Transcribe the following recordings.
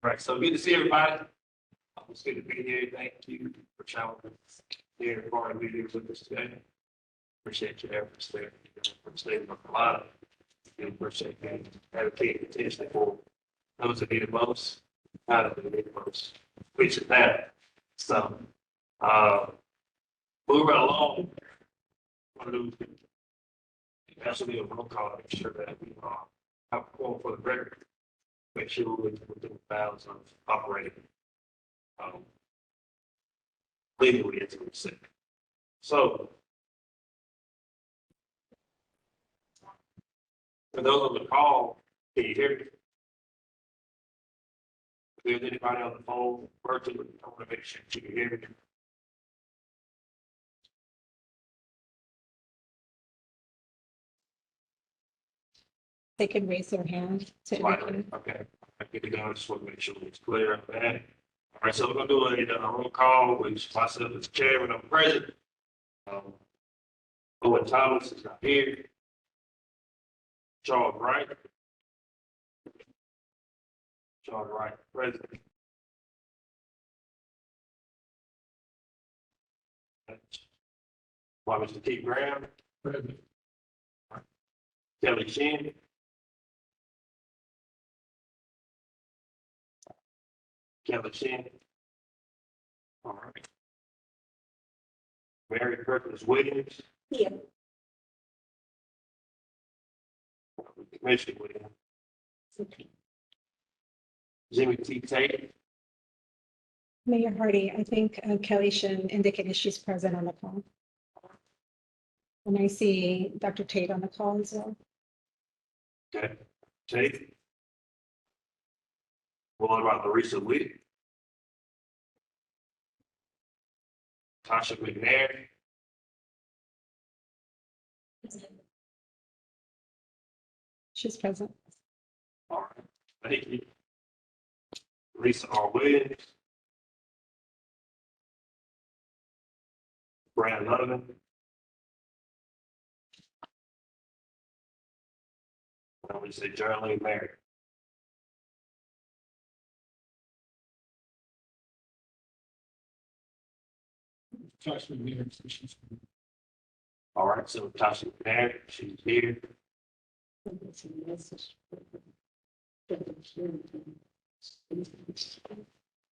Right, so good to see everybody. It's good to be here. Thank you for showing here for our meeting with us today. Appreciate your efforts there for the state of North Carolina. We appreciate you advocating attention for those that need it most, not that need it most. Appreciate that. So, moving right along. Want to do actually a roll call, make sure that we have a call for the record. Make sure we're within the bounds of operating legally as we said. So, for those on the call, can you hear me? If there's anybody on the phone virtually, I want to make sure you can hear me. They can raise their hand to Slightly. Okay, I get it done. Just want to make sure it's clear on that. All right, so we're gonna do a roll call, which myself as chairman, I'm president. Owen Thomas is not here. Charles Wright. Charles Wright, president. Mr. T. Graham. President. Kelly Shin. Kelly Shin. All right. Mary Perkins Williams. Here. Commissioner Williams. Jimmy T. Tate. Mayor Hardy, I think Kelly Shin indicated she's present on the call. And I see Dr. Tate on the call as well. Okay. Tate. What about Larissa Witt? Tasha McNair. She's present. All right. Thank you. Lisa R. Williams. Brad Lovin. I would say Geraldine Mary. All right, so Tasha McNair, she's here.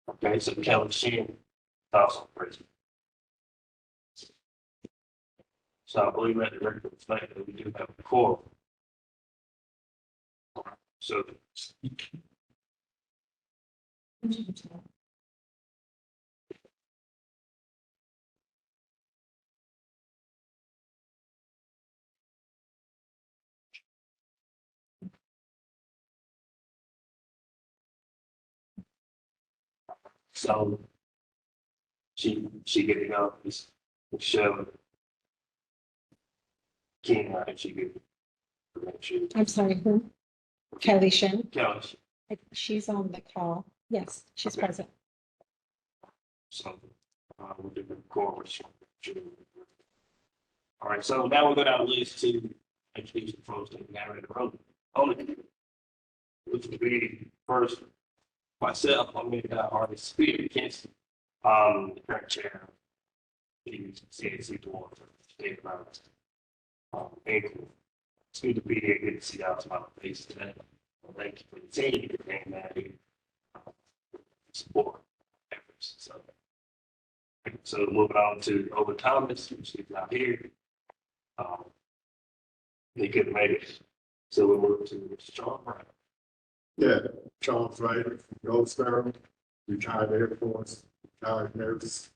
Okay, so Kelly Shin, also present. So I believe that the record reflects that we do have a core. So. So she getting up is Michelle King, I think she could. I'm sorry, who? Kelly Shin. Kelly. She's on the call. Yes, she's Okay. present. So we'll do the core. All right, so now we'll go down the list to introduce the folks that narrated the road. Only, which would be first myself, I'm going to artist Peter Kinston, the current chair of the CNC board for the state of Maryland. It's good to be here. Good to see y'all smile face today. Well, thank you for the team that came out here support efforts. So moving on to Owen Thomas, which is not here. He couldn't make it. So we'll move to Mr. Charles Wright. Yeah, Charles Wright from Goldsboro, retired Air Force, retired nurse.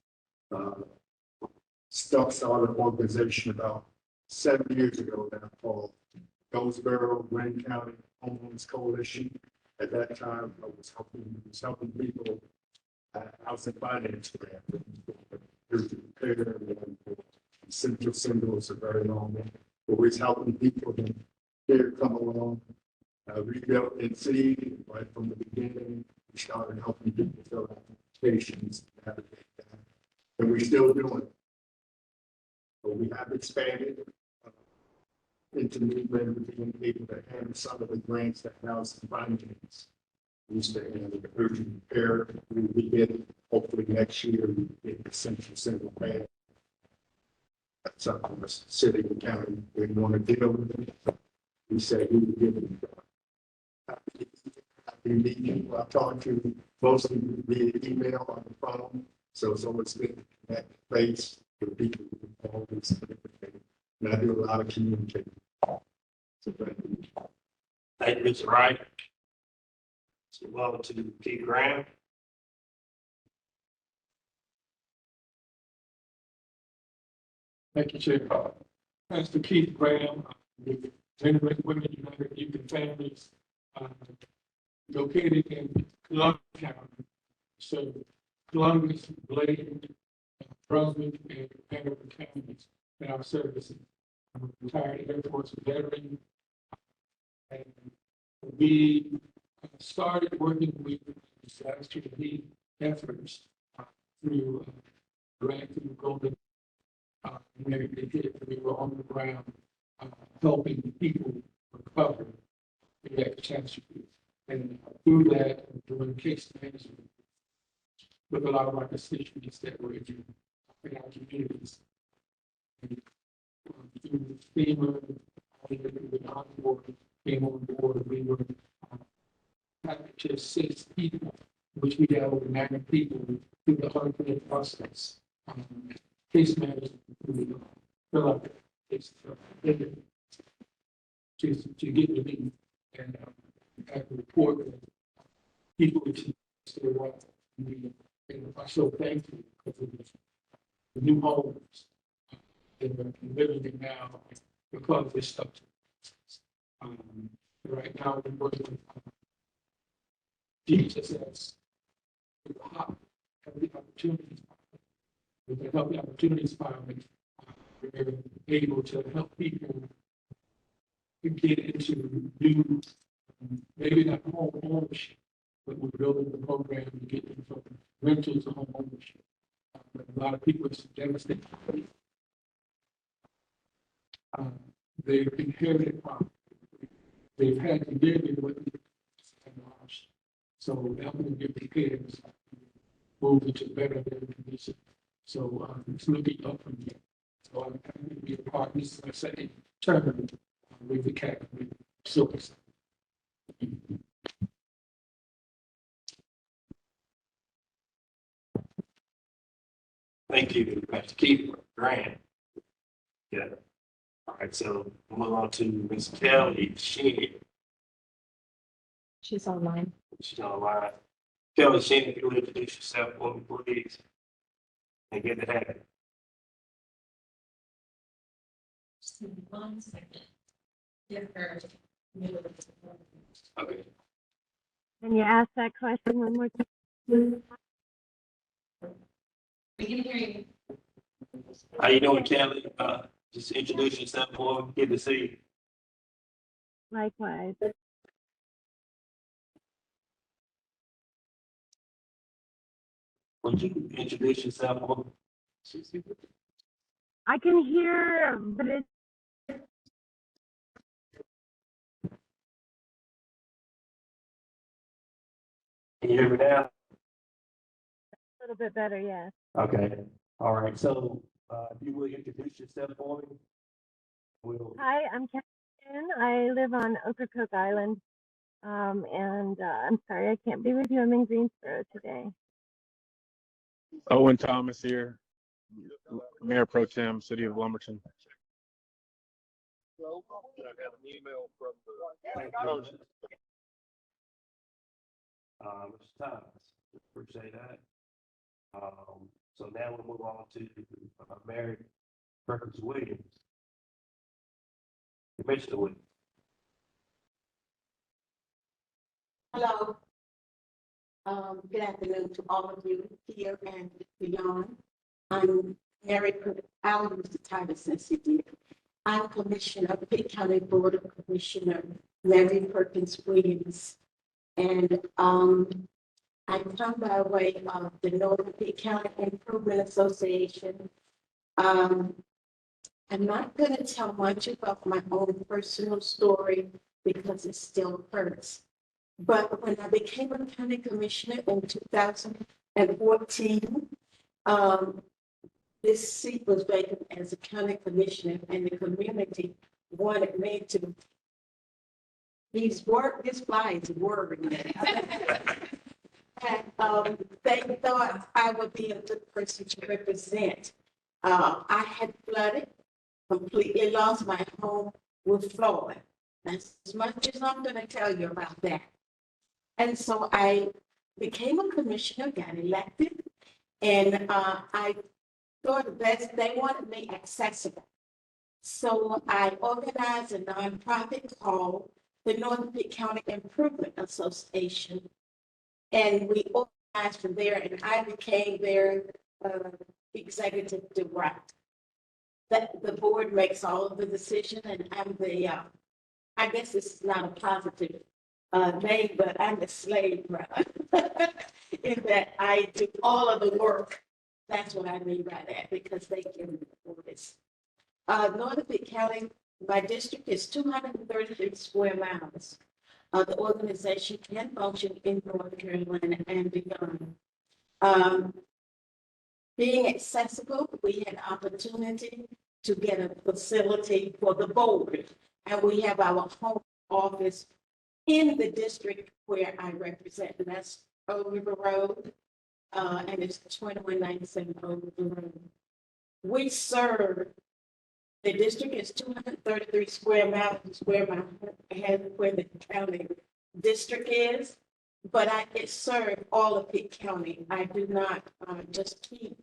Started an organization about 7 years ago now called Goldsboro Wayne County Homeowners Coalition. At that time, I was helping people housing finance grant. Central symbols are very long. Always helping people here come along. Rebuilt NC right from the beginning. We started helping people fill out applications, navigate that, and we're still doing it. But we have expanded into movement, being able to handle some of the grants that housing finance We stay in the urgent repair. We get, hopefully next year, we get the central single family. That's up to the city and county. We want to deal with it. We say we will give it. We meet people I talk to mostly via email on the phone. So it's always good to connect face with people who always communicate. And I do a lot of communicating. So thank you. Thank you, Mr. Wright. So welcome to Keith Graham. Thank you, Chair. Pastor Keith Graham, with Generate Women United Youth and Families, located in Columbia County. So Columbus, Blaine, Brunswick, and Hanover counties in our services. I'm a retired Air Force veteran. And we started working with disaster relief efforts through grant through Golden. We were on the ground helping people recover from that catastrophe. And through that, doing case management with a lot of our constituents that were in our communities. And, through FEMA, came on board, we were happy to assist people, which we have over 90 people through the hurricane process. Case management, fill out the case to get relief and have a report that people which still want. And I'm so thankful because of the new homes that we're living in now because of this stuff. Right now, we're working with DHSS with the opportunities. With the Healthy Opportunities Fund, we're able to help people get into new, maybe not home ownership, but we're building the program to get them from rental to home ownership. A lot of people are devastated. They've inherited property. They've had to live in what they lost. So helping them get prepared, move into better condition. So it's looking up from here. So I'm going to be a part of this second term with the CAC with Silver. Thank you, Pastor Keith Graham. Yeah. All right, so we'll move on to Ms. Kelly Sheen. She's online. She's online. Kelly Sheen, if you would introduce yourself for me, please. And get it happening. Just give me 1 second. Give her. Okay. Can you ask that question one more time? We can hear you. How you doing, Kelly? Just introduce yourself for me. Good to see you. Likewise. Would you introduce yourself for me? I can hear, but it's Can you hear me now? a little bit better, yes. Okay. All right. So if you will introduce yourself for me, we'll. Hi, I'm Catherine. I live on Ocracoke Island. And I'm sorry I can't be with you. I'm in Greensboro today. Owen Thomas here, Mayor Pro Tem, City of Lumberton. Mr. Thomas, appreciate that. So now we'll move on to Mary Perkins Williams. Commissioner Williams. Hello. Good afternoon to all of you here and beyond. I'm Mary, I'll use the title since you did. I'm Commissioner, Pitt County Board of Commissioner Mary Perkins Williams. And I come by way of the Northern Pitt County Improvement Association. I'm not going to tell much about my own personal story because it still hurts. But when I became a county commissioner in 2014, this seat was vacant as a county commissioner, and the community wanted me to. This fly is worrying me. And they thought I would be a good person to represent. I had flooded, completely lost my home with Floyd. That's as much as I'm going to tell you about that. And so I became a commissioner, got elected, and I thought that they wanted me accessible. So I organized a nonprofit called the Northern Pitt County Improvement Association. And we organized from there, and I became their executive director. That the board makes all of the decision, and I'm the, I guess this is not a positive name, but I'm the slave brother. In that I do all of the work. That's what I mean by that, because they give me the orders. Northern Pitt County, my district is 233 square miles. The organization can function in North Carolina and beyond. Being accessible, we had opportunity to get a facility for the board. And we have our home office in the district where I represent, and that's Old River Road, and it's 2197 Old River Road. We serve, the district is 233 square miles, where the county district is, but it serves all of Pitt County. I do not just keep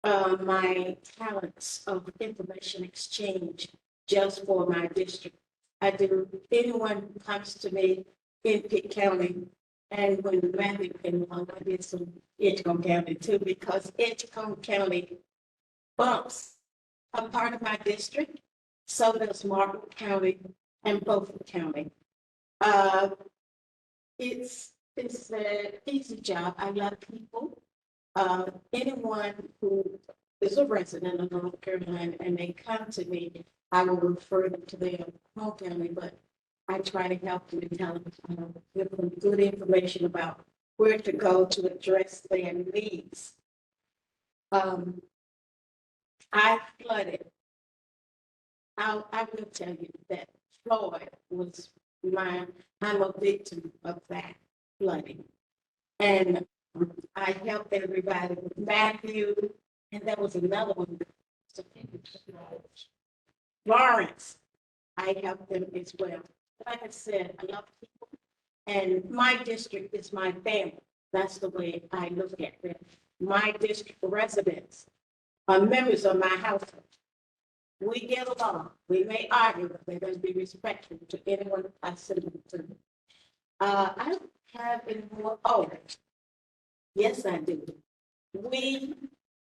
my talents of information exchange just for my district. I do, anyone comes to me in Pitt County, and when Matthew came along, I did some Edgecombe County too, because Edgecombe County bumps a part of my district, so does Martin County and Beaufort County. It's an easy job. I love people. Anyone who is a resident of North Carolina and they come to me, I will refer them to their home county, but I try to help them and tell them, give them good information about where to go to address their needs. I flooded. I will tell you that Floyd was I'm a victim of that flooding. And I helped everybody with Matthew, and there was another one. Lawrence, I helped them as well. Like I said, I love people, and my district is my family. That's the way I look at it. My district residents are members of my household. We get along. We may argue, but they're going to be respectful to anyone I send them to. I don't have any more. Oh, yes, I do. We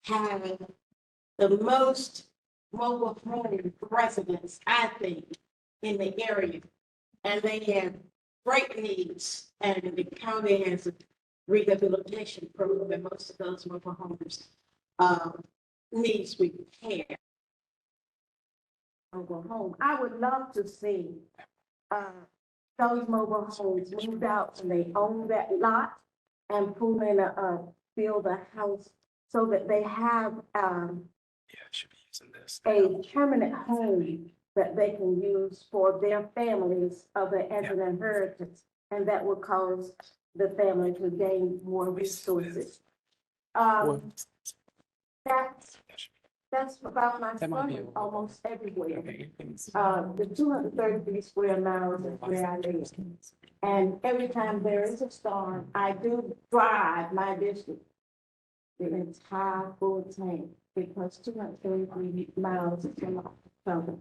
have the most mobile home residents, I think, in the area. And they have great needs. And the county has a rehabilitation program, and most of those mobile homes needs repair. Mobile home. I would love to see those mobile homes moved out and they own that lot and pull in build a house so that they have should be using this. a permanent home that they can use for their families as an inheritance, and that will cause the family to gain more resources. That's about my son almost everywhere. The 233 square miles is where I live. And every time there is a storm, I do drive my district, the entire full tank, because 233 miles is a lot of trouble.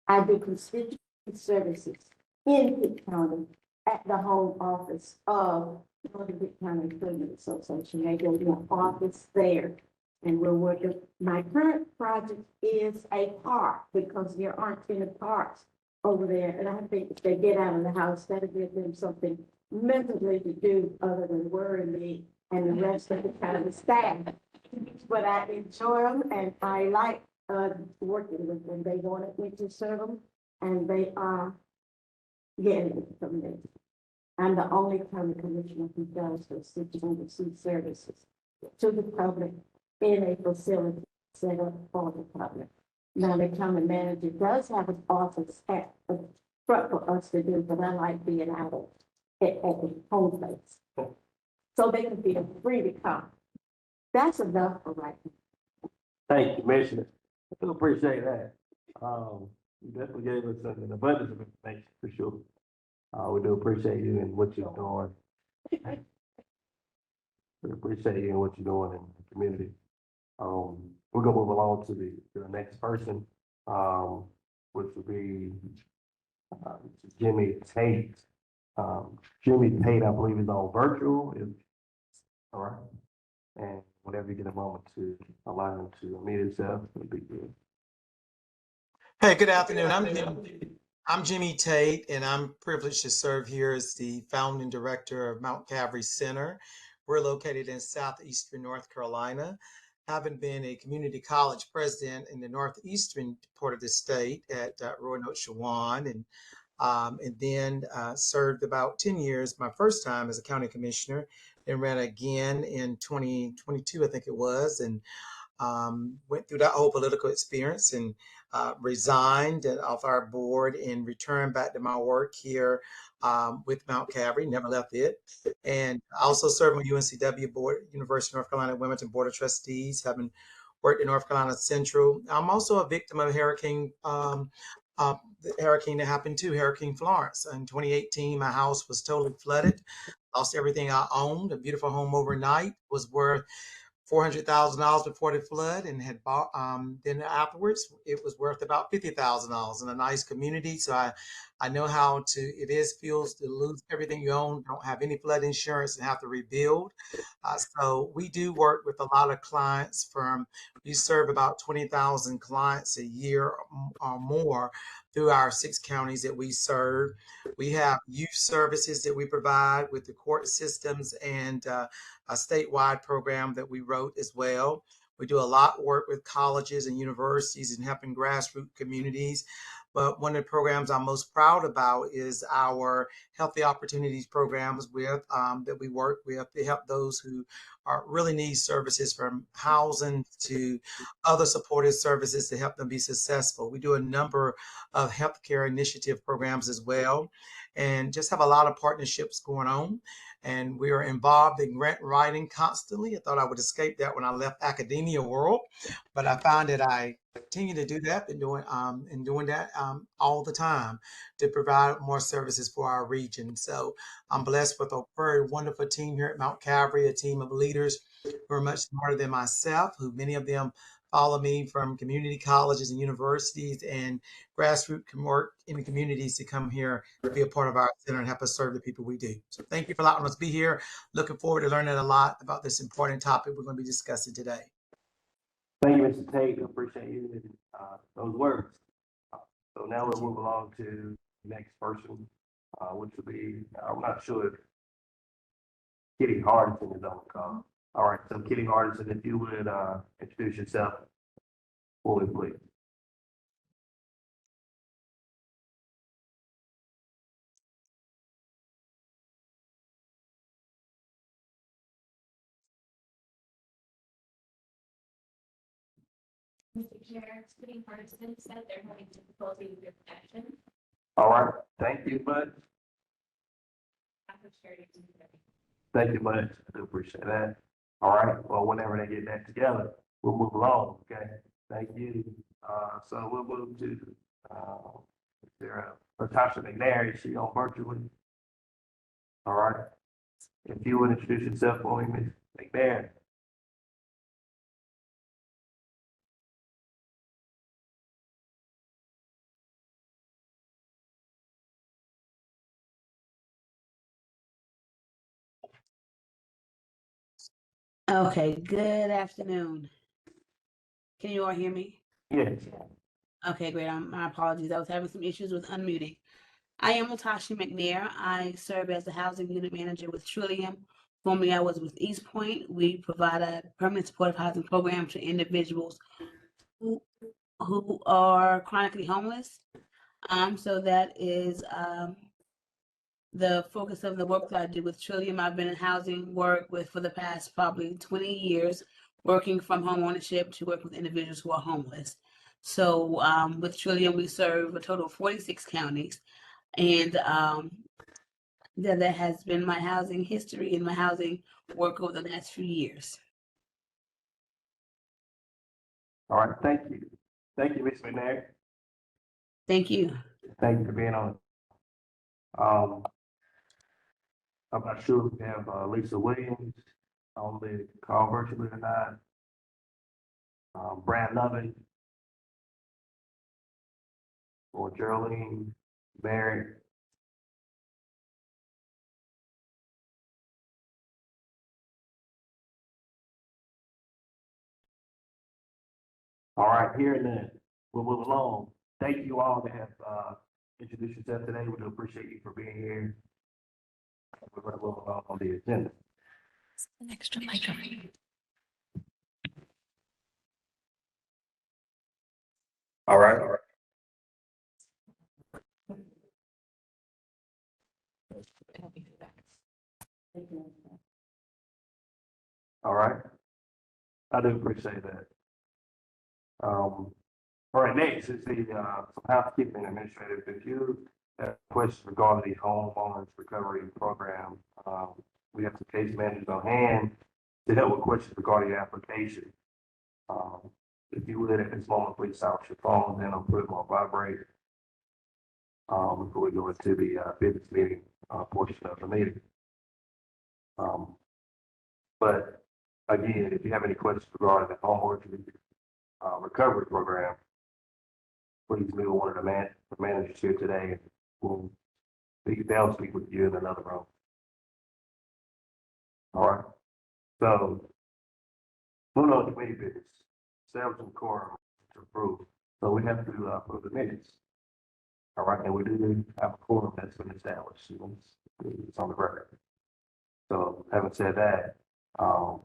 I do constituent services in Pitt County at the home office of Northern Pitt County Improvement Association. They go to an office there. And we're working, my current project is a park, because there aren't any parks over there. And I think if they get out of the house, that'll give them something mentally to do other than worry me and the rest of the county staff. But I enjoy them, and I like working with them. They wanted me to serve them, and they are getting from this. I'm the only county commissioner who does the emergency services to the public in a facility set up for the public. Now, the county manager does have an office at the front for us to do, but I like being out at the home place. So they can feel free to come. That's enough for right now. Thank you, Commissioner. I do appreciate that. You definitely gave us an abundance of information for sure. We do appreciate you and what you're doing. We appreciate you and what you're doing in the community. We're gonna move along to the next person, which will be Jimmy Tate. Jimmy Tate, I believe, is on virtual. All right. And whenever you get a moment to allow him to unmute himself, it'll be good. Hey, good afternoon. I'm Jimmy Tate, and I'm privileged to serve here as the founding director of Mount Calvary Center. We're located in southeastern North Carolina. Having been a community college president in the northeastern part of the state at Roanoke Shawan, and then served about 10 years, my first time as a county commissioner, and ran again in 2022, I think it was, and went through that whole political experience and resigned off our board and returned back to my work here with Mount Calvary, never left it. And also served on UNCW board, University of North Carolina Wilmington Board of Trustees, having worked in North Carolina Central. I'm also a victim of the hurricane that happened too, Hurricane Florence. In 2018, my house was totally flooded, lost everything I owned. A beautiful home overnight was worth $400,000 before the flood, and had bought, then afterwards, it was worth about $50,000 in a nice community. So I know how feels to lose everything you own, don't have any flood insurance, and have to rebuild. So we do work with a lot of clients we serve about 20,000 clients a year or more through our 6 counties that we serve. We have youth services that we provide with the court systems, and a statewide program that we wrote as well. We do a lot of work with colleges and universities and helping grassroots communities. But one of the programs I'm most proud about is our Healthy Opportunities programs that we work with to help those who really need services, from housing to other supportive services, to help them be successful. We do a number of healthcare initiative programs as well, and just have a lot of partnerships going on. And we are involved in grant writing constantly. I thought I would escape that when I left academia world, but I found that I continue to do that and doing that all the time to provide more services for our region. So I'm blessed with a very wonderful team here at Mount Calvary, a team of leaders who are much smarter than myself, who many of them follow me from community colleges and universities and grassroots work in the communities to come here to be a part of our center and help us serve the people we do. So thank you for allowing us to be here. Looking forward to learning a lot about this important topic we're going to be discussing today. Thank you, Mr. Tate. I appreciate you and those words. So now we'll move along to the next person, which will be, I'm not sure if Kitty Hardison is on the call. All right, so Kitty Hardison, if you would introduce yourself fully, please. Mr. Chair, Kitty Hardison said they're having difficulty with their connection. All right, thank you, bud. Thank you much. I do appreciate that. All right, well, whenever they get that together, we'll move along, okay? Thank you. So we'll move to Natasha McNair. Is she on virtually? All right. If you would introduce yourself for me, Ms. McNair. Okay, good afternoon. Can you all hear me? Yes. Okay, great. My apologies. I was having some issues with unmuting. I am Latasha McNair. I serve as the housing unit manager with Trillium. Formerly, I was with East Point. We provide a permanent supportive housing program to individuals who are chronically homeless. So that is the focus of the work that I do with Trillium. I've been in housing work with for the past probably 20 years, working from home ownership to work with individuals who are homeless. So with Trillium, we serve a total of 46 counties. And that has been my housing history and my housing work over the last few years. All right, thank you. Thank you, Ms. McNair. Thank you. Thank you for being on. I'm not sure if we have Lisa Williams on the call virtually or not. Brad Lovin or Geraldine Barrett. All right, here and then we'll move along. Thank you all that have introduced yourself today. We do appreciate you for being here. We're going to move along on the agenda. An extra microphone. All right, all right. All right. I do appreciate that. All right, next is the some housekeeping administrative. If you have questions regarding the homeowners recovery program, we have some case managers on hand to help with questions regarding the application. If you would at this moment, please silence your phone, then I'll put them on vibrate before we go into the business meeting portion of the meeting. But again, if you have any questions regarding the homeowners recovery program, please meet with one of the managers here today, and they'll speak with you in another room. All right. So, moving on to committee business, establishing quorum to approve. So we have to approve the minutes. All right, and we do have a quorum that's been established. It's on the record. So, having said that, I'd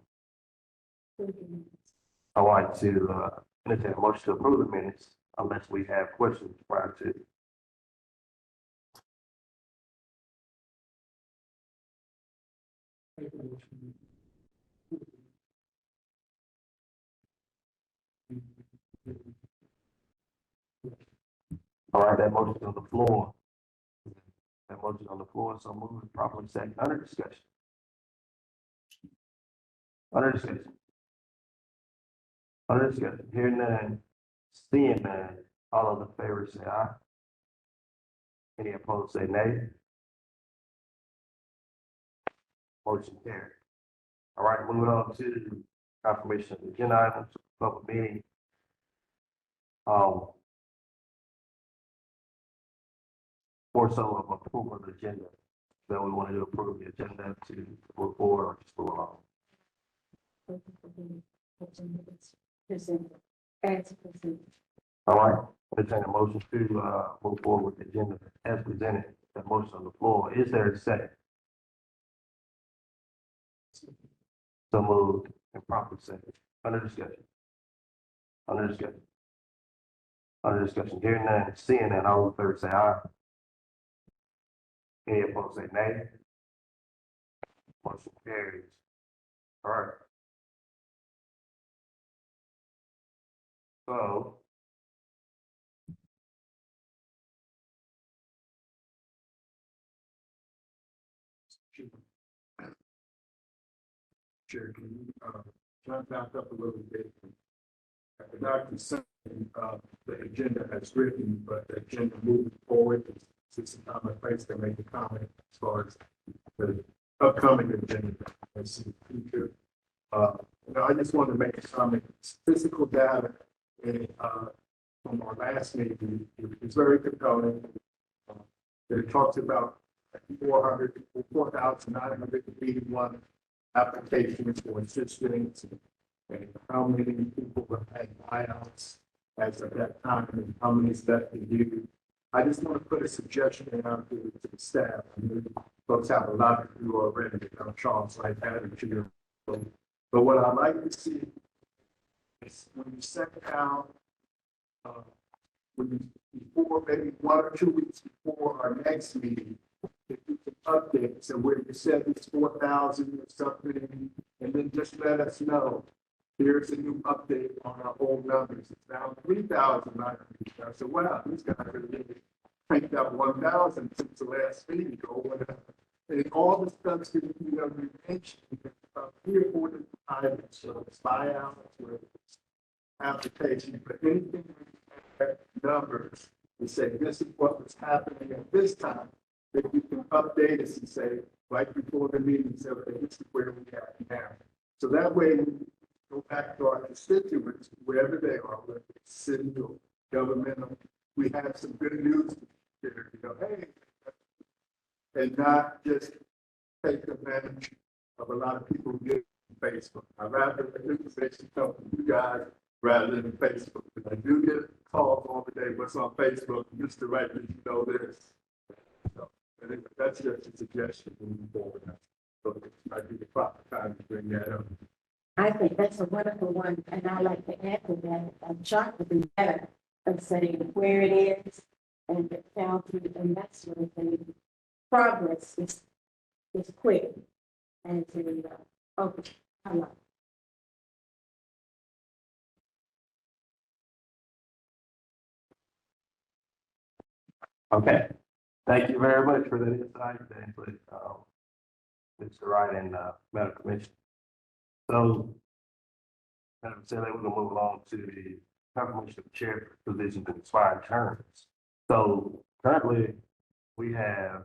like to entertain a motion to approve the minutes unless we have questions prior to. All right, that motion's on the floor. That motion's on the floor, so moved properly second. Under discussion. Under discussion. Under discussion. Hearing none, seeing none, all of the favor say aye. Any opposed say nay. Motion carried. All right, moving on to confirmation of the agenda items, public meeting. More so of approval of the agenda. So we want to approve the agenda to move forward or just move along. All right, entertain a motion to move forward with the agenda as presented. That motion on the floor. Is there a second? So moved and properly second. Under discussion. Under discussion. Under discussion. Hearing none, seeing none, all in favor say aye. Any opposed say nay. Motion carries. All right. So. Chair, can you jump back up a little bit? The doctor saying the agenda has written, but the agenda moving forward, it's a time and place to make a comment as far as the upcoming agenda as in the future. I just want to make a comment. Physical data from our last meeting is very compelling. It talks about 4,981 applications for assistance and how many people have had buyouts as of that time and how many that they do. I just want to put a suggestion out to the staff. I mean, folks have a lot to do already. Charles, like added to your. But what I like to see is when you set down, before maybe 1 or 2 weeks before our next meeting, if you can updates and where you said it's 4,000 or something, and then just let us know. Here's a new update on our old numbers. It's now 3,000. I said, wow, these guys are really cranked up 1,000 since the last meeting or whatever. And all the stuff that you mentioned, 3 or 4 different items, so it's buyouts, whether it's application, but anything with numbers to say this is what was happening at this time, that you can update us and say, right before the meeting, say, okay, this is where we are now. So that way, we go back to our constituents, wherever they are, whether it's city or governmental, we have some good news to share, hey, and not just take advantage of a lot of people getting Facebook. I'd rather the information come from you guys rather than Facebook. Because I do get calls all the day, what's on Facebook, just to write that you know this. So, that's just a suggestion moving forward. So it might be the proper time to bring that up. I think that's a wonderful one, and I like to add to that, a chart would be better of saying where it is and the county and that sort of thing. Progress is quick and to, okay, hello. Okay, thank you very much for that insight, Mr. Wright and Madam Commissioner. So, Madam Chair, we're gonna move along to the confirmation of chair positions and expired terms. So currently, we have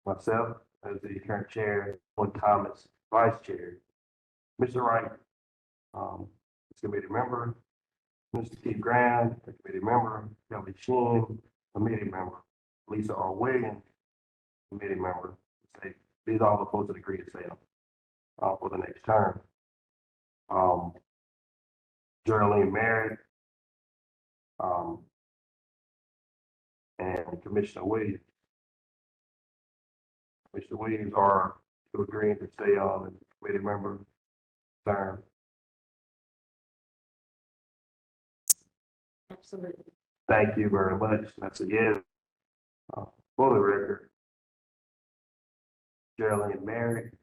myself as the current chair, Thomas, vice chair, Mr. Wright, committee member, Mr. Keith Graham, a committee member, Kelly Sheen, committee member, Lisa R. Williams, committee member. These all the folks that agree to stay on for the next term. Geraldine Merritt, and Commissioner Williams. Commissioner Williams are agreeing to stay on the committee member term. Absolutely. Thank you very much. That's a yes. For the record, Geraldine Merritt,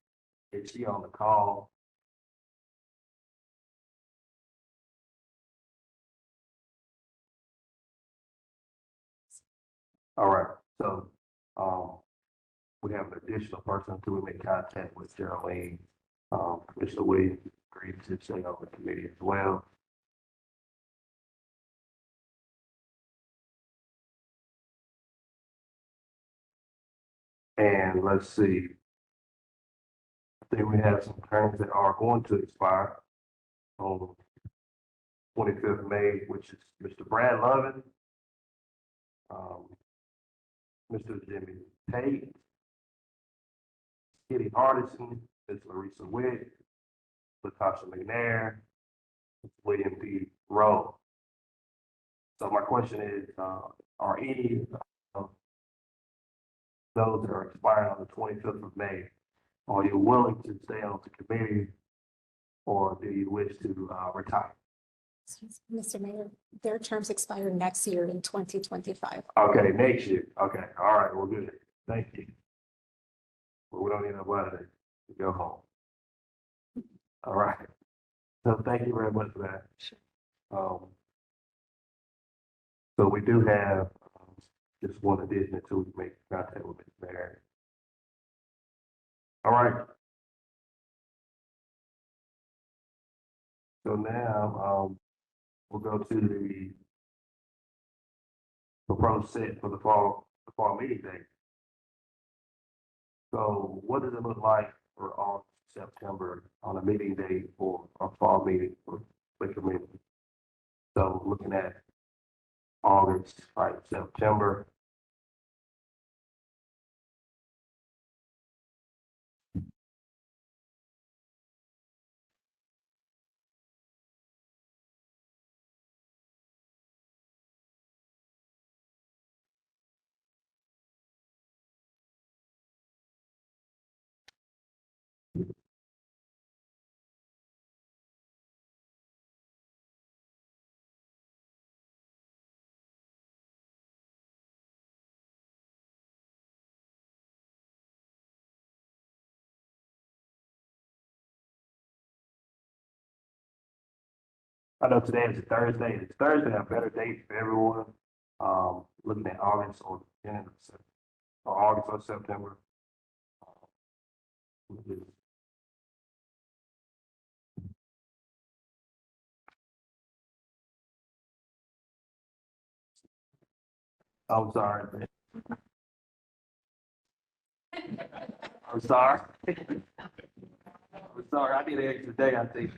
is she on the call? All right, so we have an additional person to make contact with Geraldine. Mr. Williams agreed to stay on the committee as well. And let's see. I think we have some terms that are going to expire on 25th of May, which is Mr. Brad Lovin, Mr. Jimmy Tate, Kitty Hardison, Ms. Larissa Witt, Latasha McNair, William D. Rowe. So my question is, are any of those that are expiring on the 25th of May, are you willing to stay on the committee, or do you wish to retire? Mr. Mayor, their terms expire next year in 2025. Okay, next year. Okay, all right, well, good. Thank you. Well, we don't need nobody to go home. All right. So thank you very much for that. So we do have just one addition to make contact with Ms. Mary. All right. So now we'll go to the proposed set for the fall meeting date. So what does it look like for August, September on a meeting date for a fall meeting for the committee? So looking at August, right, September. I know today is a Thursday. It's Thursday, a better date for everyone. Looking at August or beginning of or August or September. I'm sorry. Man. I'm sorry. I'm sorry. I need an extra day, I think.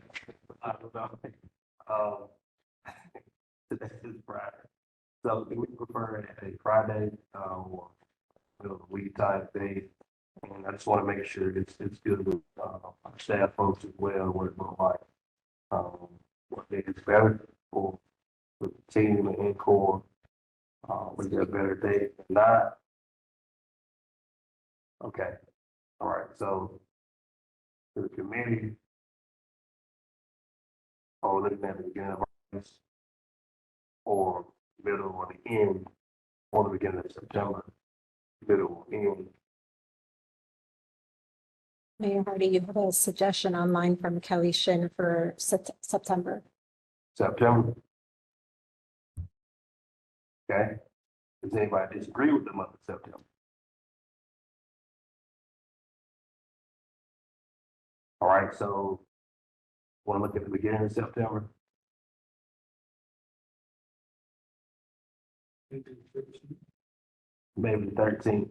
I don't know. Today is Friday. So do we prefer a Friday or middle of the week type day? And I just want to make sure it's good with our staff folks as well, what it looks like. What day is better for the team and NCORR. We get a better day than not. Okay. All right. So the committee, or looking at the beginning of August or middle or the end, or the beginning of September, middle or end. Mayor Hardy, you have a suggestion online from Kelly Shin for September. September. Okay. Does anybody disagree with the month of September? All right, so want to look at the beginning of September? Maybe the 13th.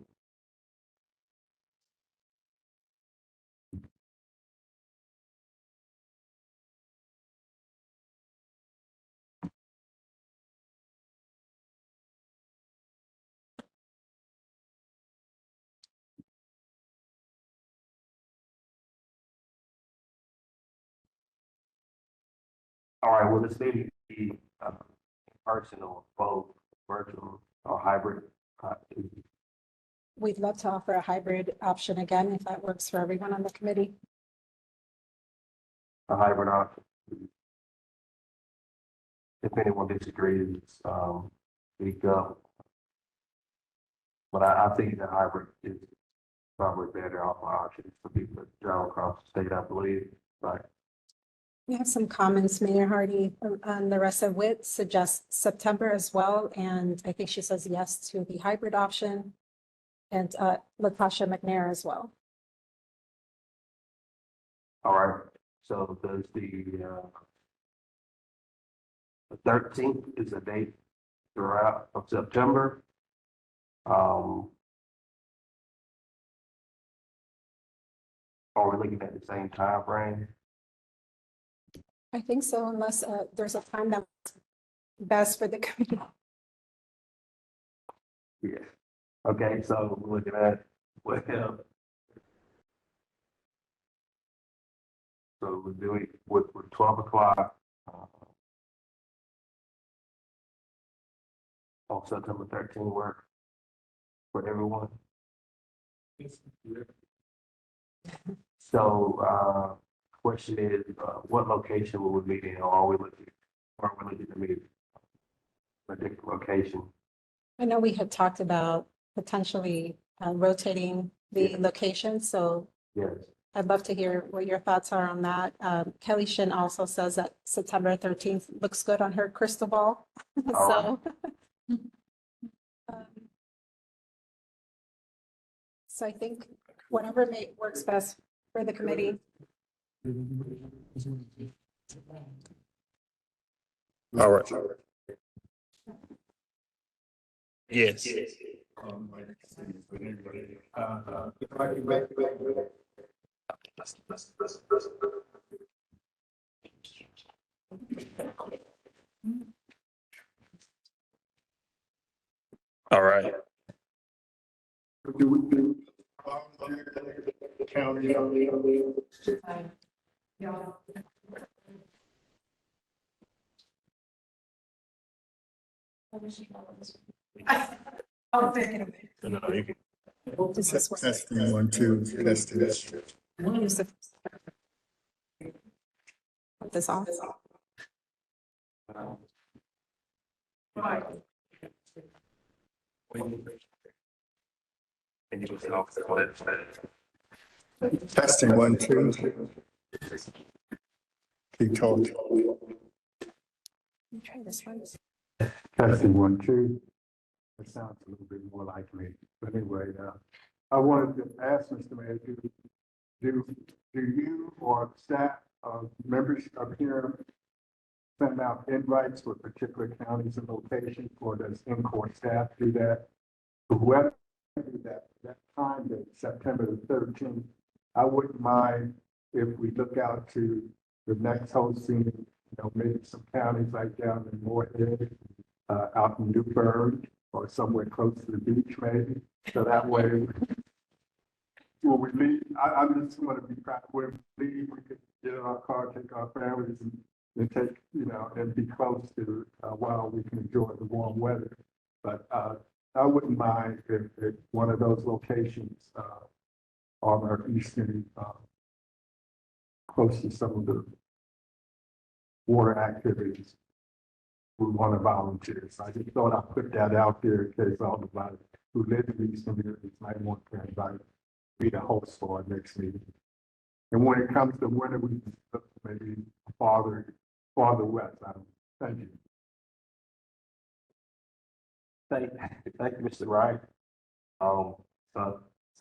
All right, will this meeting be person or both virtual or hybrid? We'd love to offer a hybrid option again, if that works for everyone on the committee. A hybrid option. If anyone disagrees, speak up. But I think the hybrid is probably better off options for people that travel across the state, I believe, right? We have some comments, Mayor Hardy, on the rest of WIT suggests September as well. And I think she says yes to the hybrid option, and Latasha McNair as well. All right, so does the 13th is a date throughout of September. Are we looking at the same time frame? I think so, unless there's a time that's best for the committee. Yeah. Okay, so we're looking at, well, so we're doing with 12 o'clock on September 13th work for everyone. So question is, what location will we meet in, or are we looking to meet a different location? I know we had talked about potentially rotating the location, so Yes. I'd love to hear what your thoughts are on that. Kelly Shin also says that September 13th looks good on her crystal ball. All So I think whatever works best for the committee. All right. Yes. All right. Do we do county? I'll take it away. No, you can. This is what- Testing 1, 2, testing. use the- Put this off. And you just off the clip. Testing 1, 2. Keep talking. Let me try this one. Testing 1, 2. It sounds a little bit more like me, but anyway, I wanted to ask Mr. Mayor, do you or staff, members up here send out invites for particular counties and locations, or does NCORR staff do that? Whoever do that time, that September the 13th, I wouldn't mind if we look out to the next hosting, maybe some counties like down in Morehead, out in Newburgh, or somewhere close to the beach, maybe. So that way, when we leave, I'm just going to be practical. When we leave, we could get in our car, take our families, and take, and be close to while we can enjoy the warm weather. But I wouldn't mind if one of those locations on our eastern, close to some of the water activities, we want to volunteer. So I just thought I'd put that out there in case all the guys who live in these communities might want to invite be the host for our next meeting. And when it comes to winter, we can look maybe farther west. Thank you. Thank you, Mr. Wright. So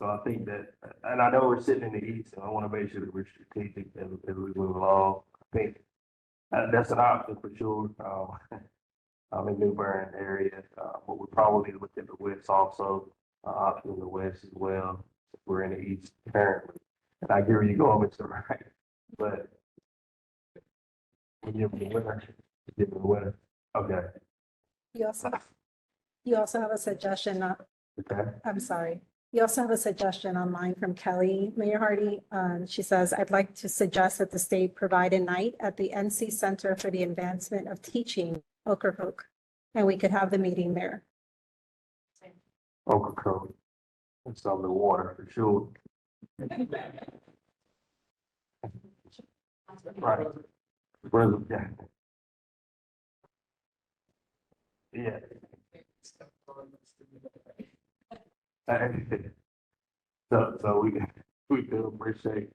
I think that, and I know we're sitting in the east, and I want to make sure that we're strategic as we move along. I think that's an option for sure. I'm in New Bern area, but we probably look at the west also, option in the west as well. We're in the east currently, and I hear where you're going, Mr. Wright, but when you're in the winter, okay. You also have a suggestion. Okay. I'm sorry. You also have a suggestion online from Kelly, Mayor Hardy. She says, I'd like to suggest that the state provide a night at the NC Center for the Advancement of Teaching, Ocracoke, and we could have the meeting there. Ocracoke. It's on the water for sure. Right. Yeah. So we do appreciate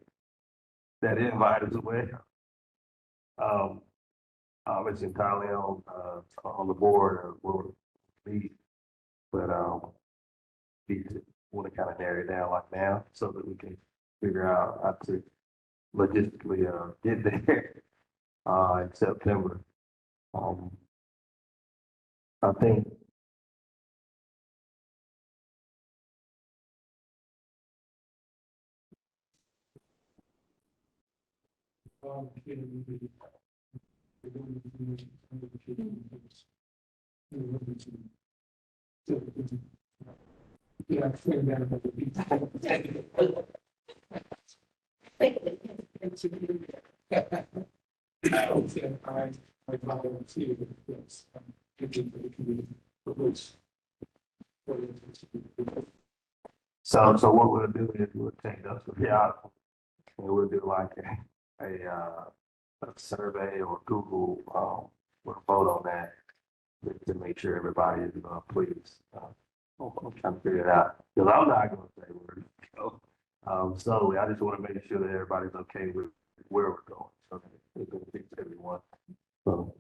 that invite as well. It's entirely on the board or will be, but we want to kind of narrow it down like now so that we can figure out how to logistically get there in September. I think Yeah, so what we'll do is we'll take those out and we'll do like a survey or Google we'll vote on that to make sure everybody is pleased. I'm trying to figure it out because I'm not going to say where to go. So I just want to make sure that everybody's okay with where we're going. So it benefits everyone. So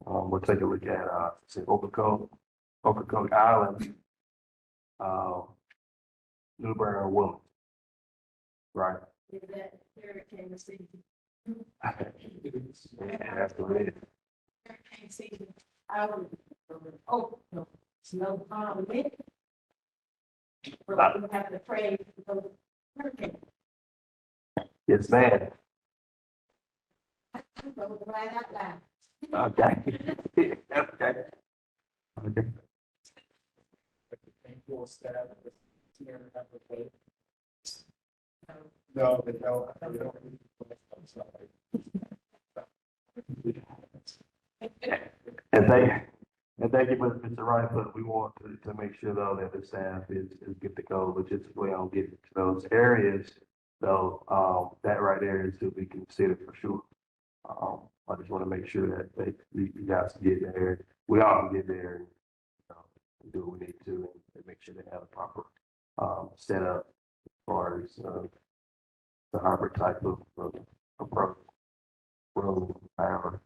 we'll take a look at Ocracoke Island, New Bern, Wilmington. Right. Is that hurricane season? Yeah, that's what it is. Hurricane season. No, it's no problem with it. But we have to pray for the hurricane. Yes, ma'am. So right out loud. Okay. Okay. Okay. No, they don't. And thank you, Mr. Wright, but we want to make sure though that the staff is good to go logistically on getting to those areas. So, that right there is to be considered for sure. I just want to make sure that you guys can get there. We all can get there and do what we need to and make sure they have a proper, setup as far as, the hybrid type of approach, road, however.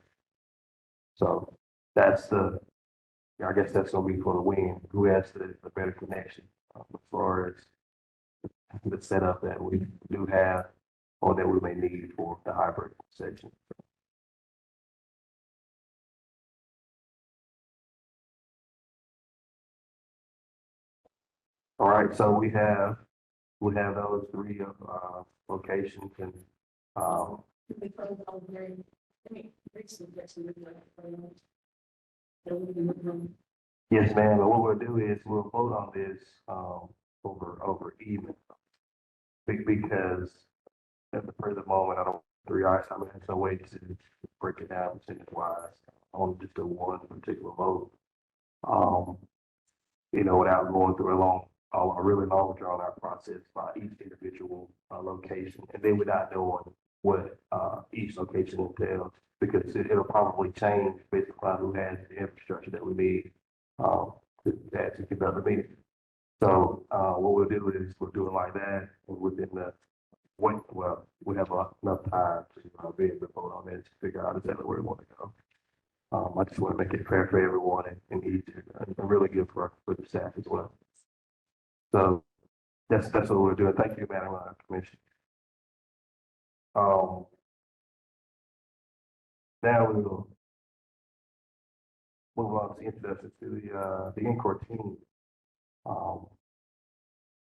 So that's I guess that's gonna be for the win, who has the better connection, as far as the setup that we do have or that we may need for the hybrid section. All right, so we have those three locations, and yes, ma'am. And what we'll do is we'll vote on this over email because at the present moment I don't three eyes. I mean, there's no way to break it down percentage wise on just a one particular vote. Without going through a really long drawn out process by each individual location, and then without knowing what each location entails, because it'll probably change based upon who has the infrastructure that we need to conduct the meeting. So what we'll do is we'll do it like that, and within we have enough time to be able to vote on this, figure out exactly where we want to go. I just want to make it fair for everyone and easier and really good for the staff as well. So that's what we're doing. Thank you, Madam Commissioner. Now we will move on to introduction to the NCORR team.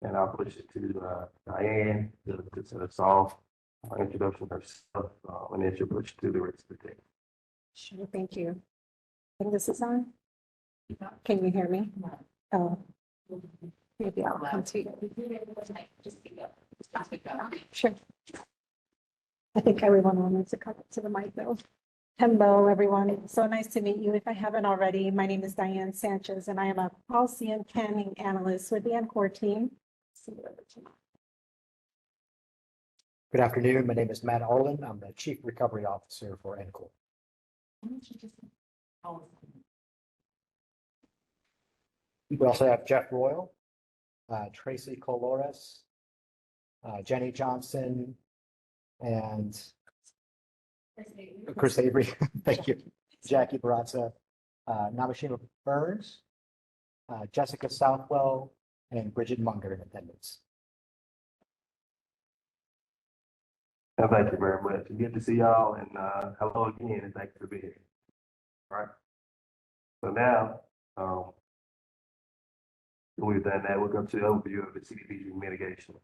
And I'll push it to Diane to set us off. Introduction herself, and then she'll push it to the rest of the team. Sure, thank you. And this is on? Can you hear me? Oh, maybe I'll come to you. Sure. I think everyone wants to come up to the mic though. Hello, everyone. So nice to meet you. If I haven't already, my name is Diane Sanchez, and I am a policy and planning analyst with the NCORR team. Good afternoon. My name is Matt Arlen. I'm the Chief Recovery Officer for NCORR. We also have Jeff Royal, Tracy Colores, Jenny Johnson, and Chris Avery. Thank you. Jackie Barazza, Namashima Burns, Jessica Southwell, and Bridget Munger in attendance. Well, thank you very much. Good to see y'all, and hello again, and thanks for being here. All right. So now, we've done that. We'll go to the overview of the CDBG mitigation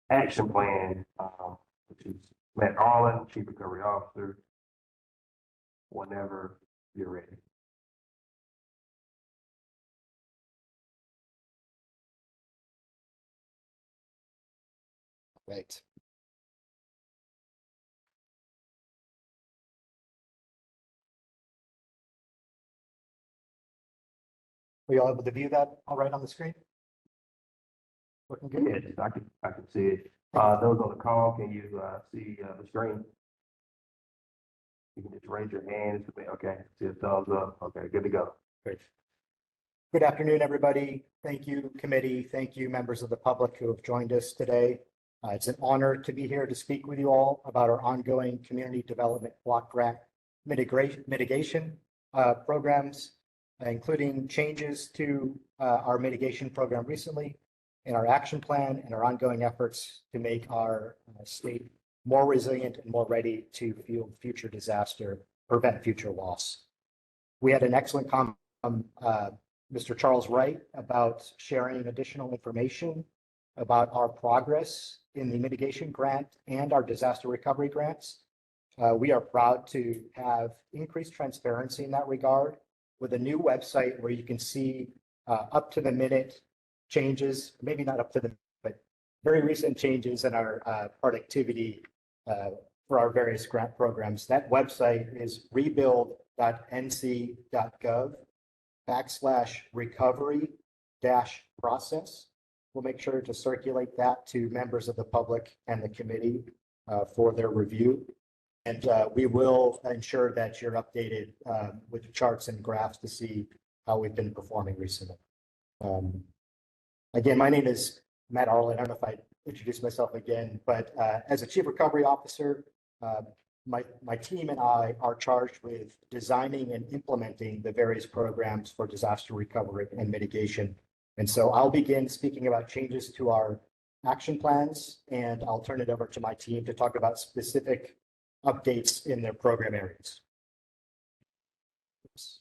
action plan, which is Matt Arlen, Chief Recovery Officer. Whenever you're ready. Right. Are you all able to view that all right on the screen? Looking good? Yes, I can see it. Those on the call, can you see the screen? You can just raise your hands. Okay, see a thumbs up. Okay, good to go. Great. Good afternoon, everybody. Thank you, committee. Thank you, members of the public who have joined us today. It's an honor to be here to speak with you all about our ongoing community development block grant mitigation programs, including changes to our mitigation program recently, and our action plan, and our ongoing efforts to make our state more resilient and more ready to field future disaster, prevent future loss. We had an excellent comment from Mr. Charles Wright about sharing additional information about our progress in the mitigation grant and our disaster recovery grants. We are proud to have increased transparency in that regard with a new website where you can see up to the minute changes, maybe not up to the, but very recent changes in our productivity for our various grant programs. That website is rebuild.nc.gov/recovery-process. We'll make sure to circulate that to members of the public and the committee for their review. And we will ensure that you're updated with charts and graphs to see how we've been performing recently. Again, my name is Matt Arlen. I don't know if I introduced myself again, but as a Chief Recovery Officer, my team and I are charged with designing and implementing the various programs for disaster recovery and mitigation. And so I'll begin speaking about changes to our action plans, and I'll turn it over to my team to talk about specific updates in their program areas. Oops.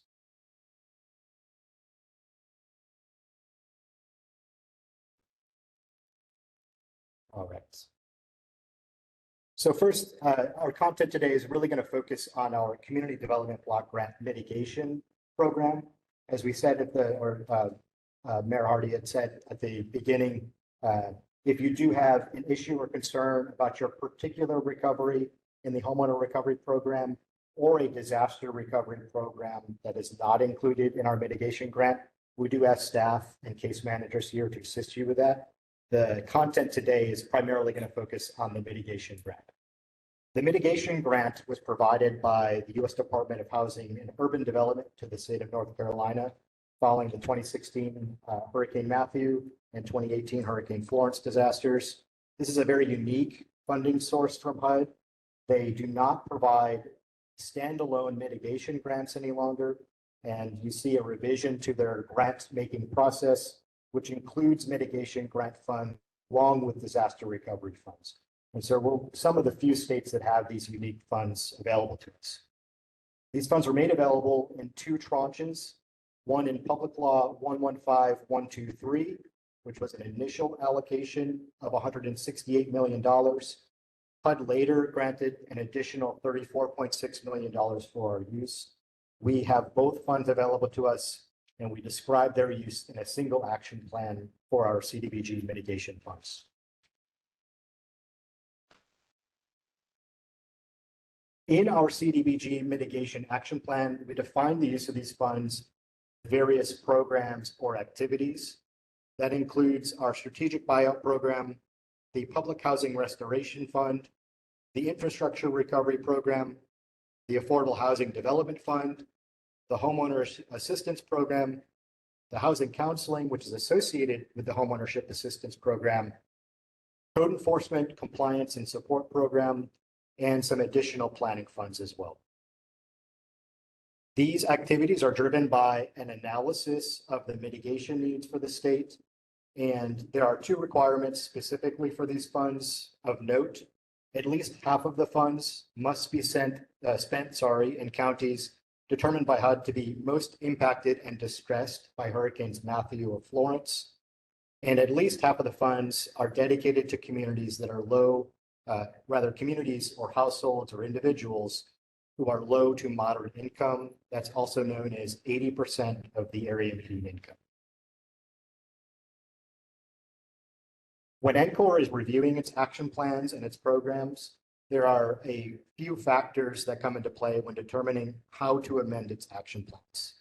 All right. So first, our content today is really going to focus on our Community Development Block Grant Mitigation Program. As we said at Mayor Hardy had said at the beginning, if you do have an issue or concern about your particular recovery in the homeowner recovery program or a disaster recovery program that is not included in our mitigation grant, we do have staff and case managers here to assist you with that. The content today is primarily going to focus on the mitigation grant. The mitigation grant was provided by the U.S. Department of Housing and Urban Development to the state of North Carolina following the 2016 Hurricane Matthew and 2018 Hurricane Florence disasters. This is a very unique funding source from HUD. They do not provide standalone mitigation grants any longer, and you see a revision to their grant-making process, which includes mitigation grant fund along with disaster recovery funds. And so we're some of the few states that have these unique funds available to us. These funds were made available in two tranches, one in Public Law 115123, which was an initial allocation of $168 million. HUD later granted an additional $34.6 million for our use. We have both funds available to us, and we describe their use in a single action plan for our CDBG mitigation funds. In our CDBG mitigation action plan, we define the use of these funds, various programs or activities. That includes our Strategic Buyout Program, the Public Housing Restoration Fund, the Infrastructure Recovery Program, the Affordable Housing Development Fund, the Homeowners Assistance Program, the Housing Counseling, which is associated with the Homeownership Assistance Program, Code Enforcement, Compliance and Support Program, and some additional planning funds as well. These activities are driven by an analysis of the mitigation needs for the state, and there are two requirements specifically for these funds of note. At least half of the funds must be spent in counties determined by HUD to be most impacted and distressed by Hurricanes Matthew or Florence. And at least half of the funds are dedicated to communities that are communities or households or individuals who are low to moderate income. That's also known as 80% of the area median income. When NCORR is reviewing its action plans and its programs, there are a few factors that come into play when determining how to amend its action plans.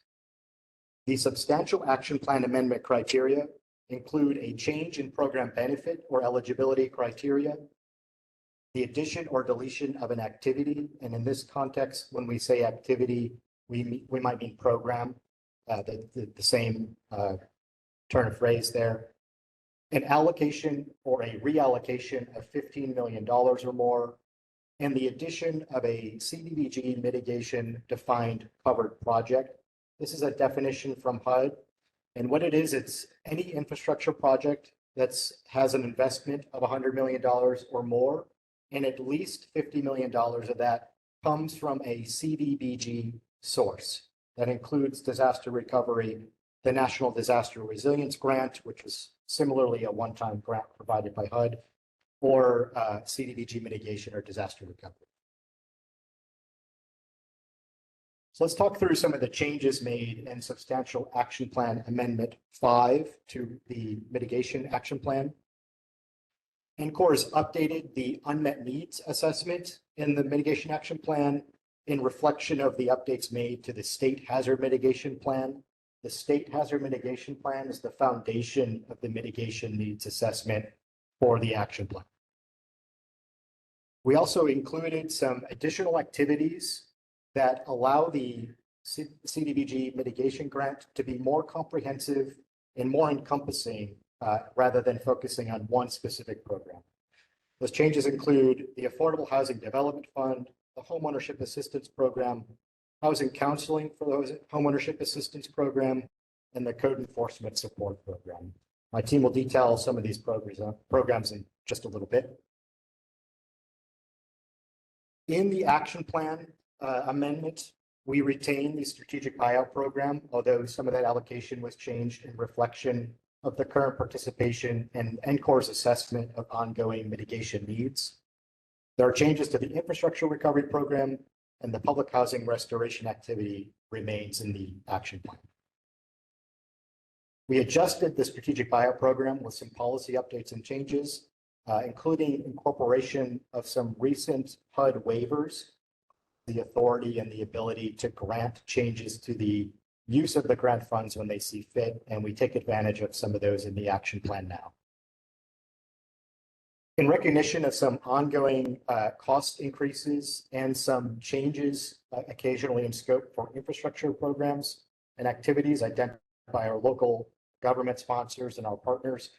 The substantial action plan amendment criteria include a change in program benefit or eligibility criteria, the addition or deletion of an activity, and in this context, when we say activity, we might mean program, the same turn of phrase there, an allocation or a reallocation of $15 million or more, and the addition of a CDBG mitigation defined covered project. This is a definition from HUD, and what it is, it's any infrastructure project that has an investment of $100 million or more, and at least $50 million of that comes from a CDBG source. That includes disaster recovery, the National Disaster Resilience Grant, which is similarly a one-time grant provided by HUD, or CDBG mitigation or disaster recovery. So let's talk through some of the changes made in Substantial Action Plan Amendment 5 to the Mitigation Action Plan. NCORR has updated the unmet needs assessment in the Mitigation Action Plan in reflection of the updates made to the State Hazard Mitigation Plan. The State Hazard Mitigation Plan is the foundation of the mitigation needs assessment for the action plan. We also included some additional activities that allow the CDBG mitigation grant to be more comprehensive and more encompassing rather than focusing on one specific program. Those changes include the Affordable Housing Development Fund, the homeownership assistance program, housing counseling for those homeownership assistance program, and the code enforcement support program. My team will detail some of these programs in just a little bit. In the action plan amendment, we retain the strategic buyout program, although some of that allocation was changed in reflection of the current participation and NCORR's assessment of ongoing mitigation needs. There are changes to the infrastructure recovery program, and the public housing restoration activity remains in the action plan. We adjusted the strategic buyout program with some policy updates and changes, including incorporation of some recent HUD waivers, the authority and the ability to grant changes to the use of the grant funds when they see fit, and we take advantage of some of those in the action plan now. In recognition of some ongoing cost increases and some changes occasionally in scope for infrastructure programs and activities identified by our local government sponsors and our partners,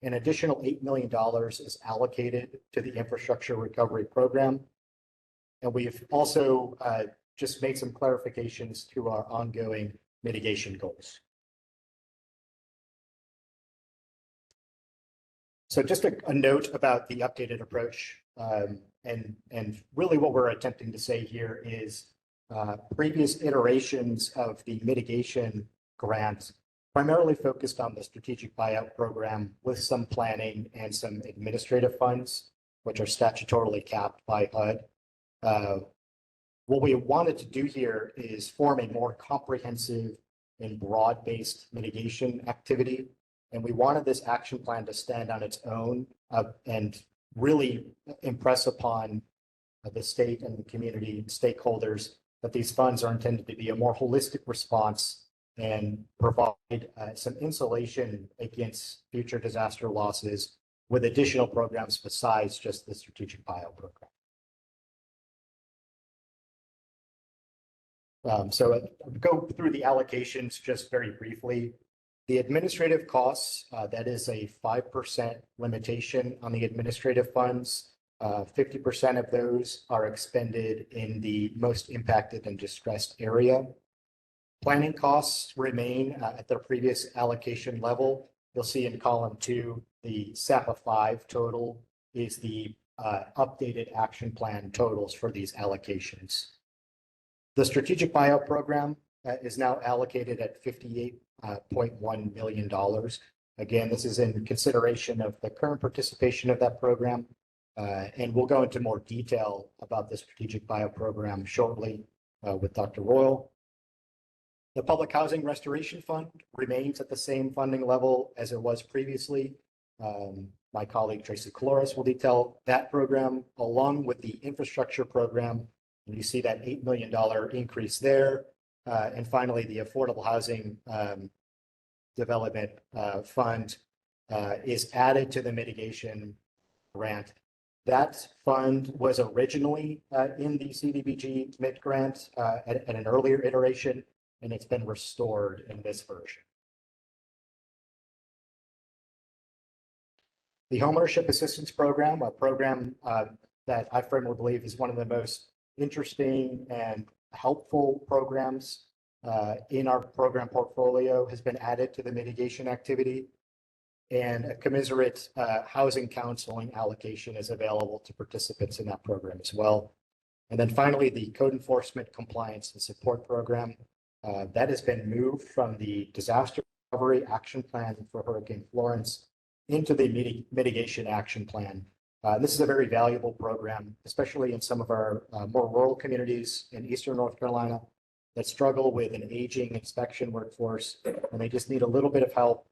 an additional $8 million is allocated to the infrastructure recovery program. And we've also just made some clarifications to our ongoing mitigation goals. So just a note about the updated approach, and really what we're attempting to say here is previous iterations of the mitigation grants primarily focused on the strategic buyout program with some planning and some administrative funds, which are statutorily capped by HUD. What we wanted to do here is form a more comprehensive and broad-based mitigation activity. And we wanted this action plan to stand on its own and really impress upon the state and the community stakeholders that these funds are intended to be a more holistic response and provide some insulation against future disaster losses with additional programs besides just the strategic buyout program. So I'll go through the allocations just very briefly. The administrative costs, that is a 5% limitation on the administrative funds. 50% of those are expended in the most impacted and distressed area. Planning costs remain at their previous allocation level. You'll see in column 2, the SAPA 5 total is the updated action plan totals for these allocations. The strategic buyout program is now allocated at $58.1 million. Again, this is in consideration of the current participation of that program. And we'll go into more detail about the strategic buyout program shortly with Dr. Royal. The Public Housing Restoration Fund remains at the same funding level as it was previously. My colleague Tracy Coloris will detail that program along with the infrastructure program. And you see that $8 million increase there. And finally, the Affordable Housing Development Fund is added to the mitigation grant. That fund was originally in the CDBG-MIT grant at an earlier iteration, and it's been restored in this version. The Homeownership Assistance Program, a program that I firmly believe is one of the most interesting and helpful programs in our program portfolio, has been added to the mitigation activity, and a commiserate housing counseling allocation is available to participants in that program as well. And then finally, the Code Enforcement Compliance and Support Program that has been moved from the Disaster Recovery Action Plan for Hurricane Florence into the Mitigation Action Plan. This is a very valuable program, especially in some of our more rural communities in Eastern North Carolina that struggle with an aging inspection workforce, and they just need a little bit of help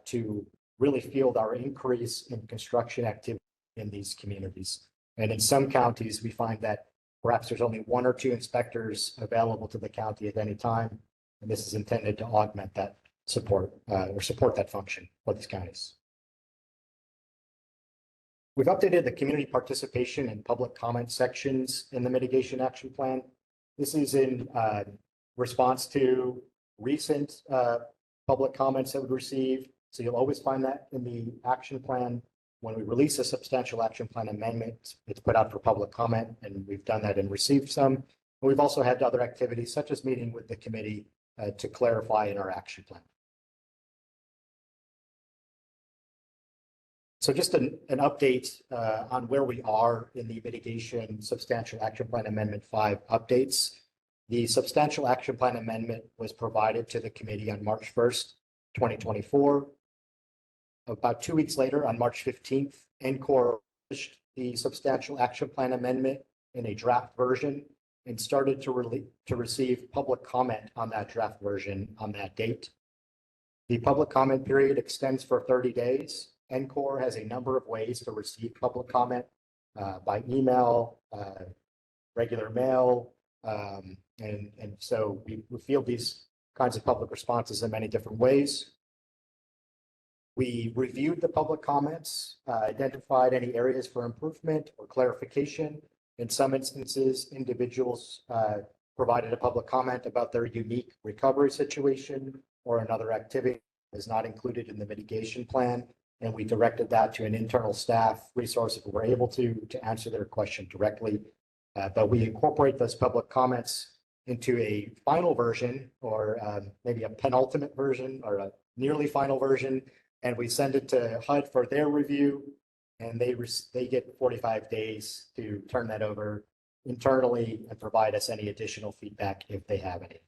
to really field our increase in construction activity in these communities. And in some counties, we find that perhaps there's only 1 or 2 inspectors available to the county at any time, and this is intended to augment that support or support that function for these counties. We've updated the community participation and public comment sections in the mitigation action plan. This is in response to recent public comments that we received. So you'll always find that in the action plan. when we release a substantial action plan amendment, it's put out for public comment, and we've done that and received some. We've also had other activities such as meeting with the committee to clarify in our action plan. So just an update on where we are in the mitigation substantial action plan amendment 5 updates. The substantial action plan amendment was provided to the committee on March 1st, 2024. About 2 weeks later, on March 15th, NCORR published the substantial action plan amendment in a draft version and started to receive public comment on that draft version on that date. The public comment period extends for 30 days. NCORR has a number of ways to receive public comment by email, regular mail, and so we field these kinds of public responses in many different ways. We reviewed the public comments, identified any areas for improvement or clarification. In some instances, individuals provided a public comment about their unique recovery situation or another activity that is not included in the mitigation plan. And we directed that to an internal staff resource if we were able to answer their question directly. But we incorporate those public comments into a final version or maybe a penultimate version or a nearly final version. And we send it to HUD for their review, and they get 45 days to turn that over internally and provide us any additional feedback if they have any.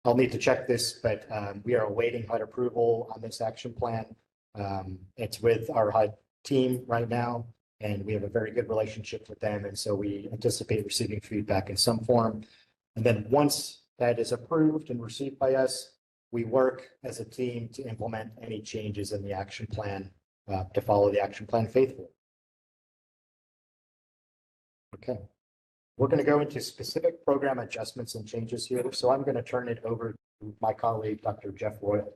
I'll need to check this, but we are awaiting HUD approval on this action plan. It's with our HUD team right now, and we have a very good relationship with them. And so we anticipate receiving feedback in some form. And then once that is approved and received by us, we work as a team to implement any changes in the action plan to follow the action plan faithfully. Okay. We're going to go into specific program adjustments and changes here. So I'm going to turn it over to my colleague, Dr. Jeff Royal.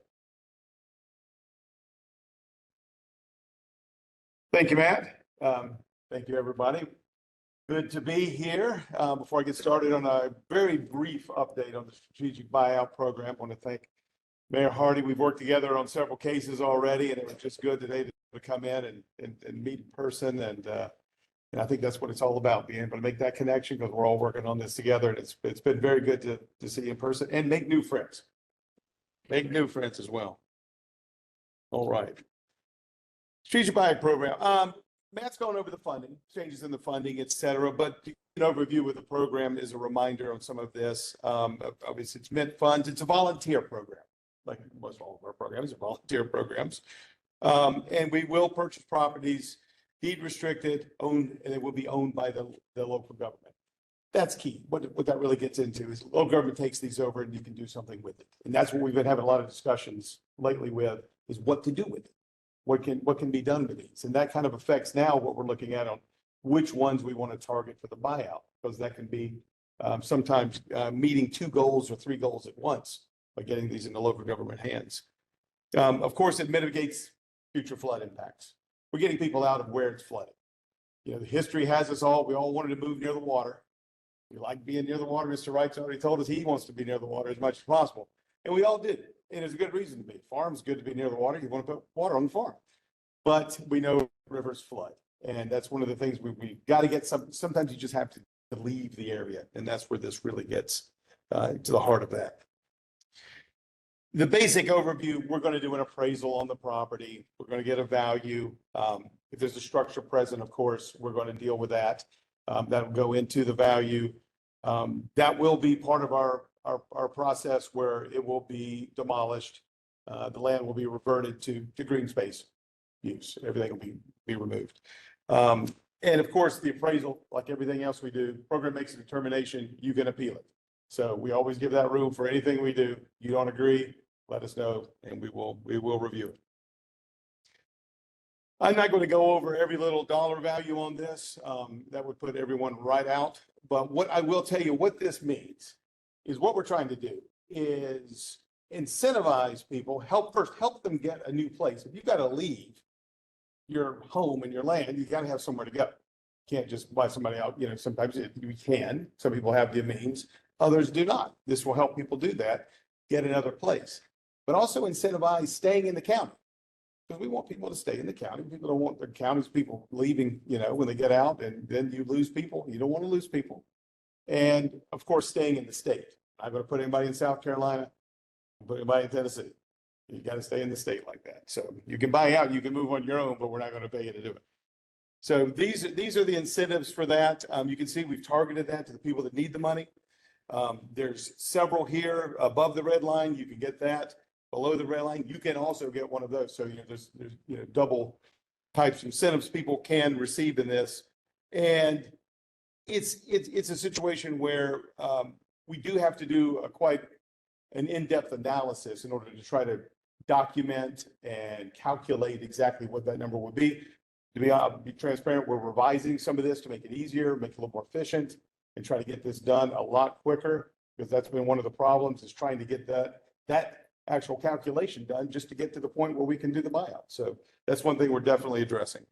Thank you, Matt. Thank you, everybody. Good to be here. Before I get started on a very brief update on the Strategic Buyout Program, I want to thank Mayor Hardy. We've worked together on several cases already, and it was just good today to come in and meet in person. And I think that's what it's all about, being able to make that connection, because we're all working on this together. And it's been very good to see you in person and make new friends. Make new friends as well. All right. Strategic Buyout Program. Matt's gone over the funding, changes in the funding, et cetera, but an overview of the program is a reminder on some of this. Obviously, it's meant funds. It's a volunteer program, like most all of our programs are volunteer programs. And we will purchase properties, deed restricted, owned, and it will be owned by the local government. That's key. What that really gets into is local government takes these over and you can do something with it. And that's what we've been having a lot of discussions lately with, is what to do with it. What can be done with these? And that kind of affects now what we're looking at on which ones we want to target for the buyout, because that can be sometimes meeting 2 goals or 3 goals at once by getting these into local government hands. Of course, it mitigates future flood impacts. We're getting people out of where it's flooding. You know, the history has us all, we all wanted to move near the water. We like being near the water. Mr. Wright's already told us he wants to be near the water as much as possible. And we all did. And it's a good reason to be. Farm's good to be near the water. You want to put water on the farm. But we know rivers flood. And that's one of the things we've got to get sometimes you just have to leave the area. And that's where this really gets to the heart of that. The basic overview, we're going to do an appraisal on the property. We're going to get a value. If there's a structure present, of course, we're going to deal with that. That'll go into the value. That will be part of our process where it will be demolished. The land will be reverted to green space use. Everything will be removed. And of course, the appraisal, like everything else we do, program makes a determination, you can appeal it. So we always give that room for anything we do. You don't agree, let us know, and we will review it. I'm not going to go over every little dollar value on this. That would put everyone right out. But what I will tell you, what this means is what we're trying to do is incentivize people, help them get a new place. If you've got to leave your home and your land, you got to have somewhere to go. You can't just buy somebody out. You know, sometimes you can. Some people have the means, others do not. This will help people do that, get another place, but also incentivize staying in the county. because we want people to stay in the county. People don't want the county's people leaving, when they get out, and then you lose people. You don't want to lose people. And of course, staying in the state. I'm not going to put anybody in South Carolina, put anybody in Tennessee. You got to stay in the state like that. So you can buy out, you can move on your own, but we're not going to pay you to do it. So these are the incentives for that. You can see we've targeted that to the people that need the money. There's several here above the red line. You can get that. Below the red line, you can also get one of those. So there's double types of incentives people can receive in this. And it's a situation where we do have to do quite an in-depth analysis in order to try to document and calculate exactly what that number would be. To be transparent, we're revising some of this to make it easier, make it a little more efficient, and try to get this done a lot quicker, because that's been one of the problems, is trying to get that actual calculation done just to get to the point where we can do the buyout. So that's one thing we're definitely addressing.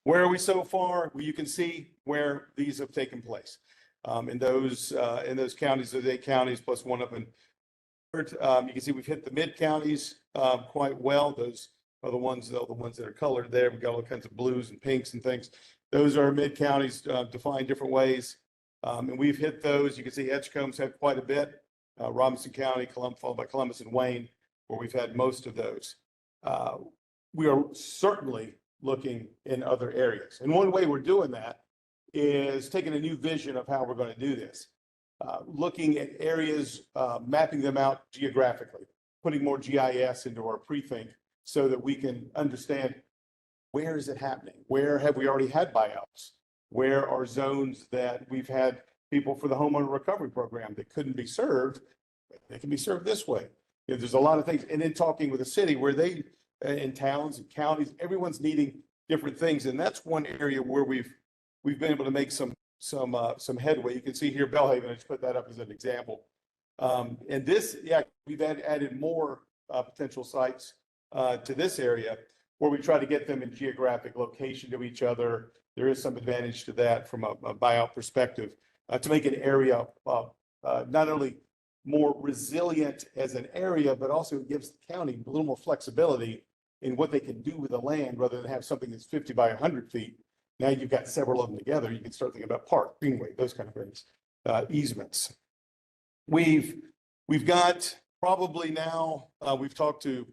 Where are we so far? Well, you can see where these have taken place. In those counties, those 8 counties plus one up in you can see we've hit the mid counties quite well. Those are the ones that are colored there. We've got all kinds of blues and pinks and things. Those are mid counties defined different ways. And we've hit those. You can see Edgecomb's had quite a bit. Robinson County, followed by Columbus and Wayne, where we've had most of those. We are certainly looking in other areas. And one way we're doing that is taking a new vision of how we're going to do this. Looking at areas, mapping them out geographically, putting more GIS into our pre-think so that we can understand where is it happening? Where have we already had buyouts? Where are zones that we've had people for the homeowner recovery program that couldn't be served? They can be served this way. There's a lot of things. And then talking with the city where they, in towns and counties, everyone's needing different things. And that's one area where we've been able to make some headway. You can see here, Bellhaven, I just put that up as an example. And this, we've added more potential sites to this area where we try to get them in geographic location to each other. There is some advantage to that from a buyout perspective to make an area not only more resilient as an area, but also it gives the county a little more flexibility in what they can do with the land rather than have something that's 50 by 100 feet. Now you've got several of them together. You can start thinking about park, greenway, those kind of things, easements. We've got probably now, we've talked to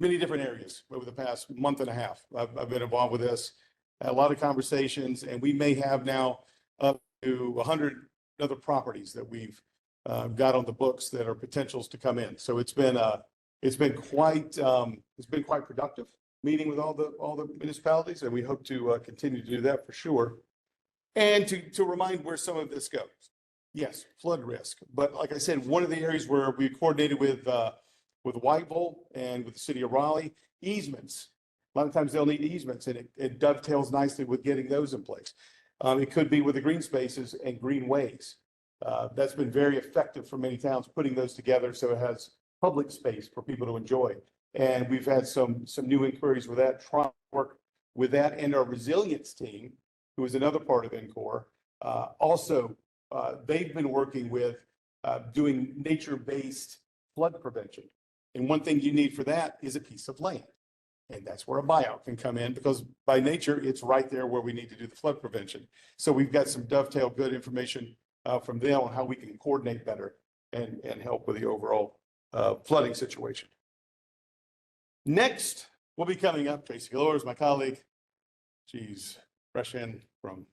many different areas over the past month and a half. I've been involved with this, a lot of conversations, and we may have now up to 100 other properties that we've got on the books that are potentials to come in. So it's been quite productive meeting with all the municipalities, and we hope to continue to do that for sure. And to remind where some of this goes. Yes, flood risk, but like I said, one of the areas where we coordinated with Whiteville and with the city of Raleigh, easements. A lot of times they'll need easements, and it dovetails nicely with getting those in place. It could be with the green spaces and greenways. That's been very effective for many towns, putting those together so it has public space for people to enjoy. And we've had some new inquiries with that, trying to work with that, and our resilience team, who is another part of NCORR. Also, they've been working with doing nature-based flood prevention. And one thing you need for that is a piece of land. And that's where a buyout can come in, because by nature, it's right there where we need to do the flood prevention. So we've got some dovetail good information from them on how we can coordinate better and help with the overall flooding situation. Next, we'll be coming up, Tracy Galore is my colleague. She's fresh in from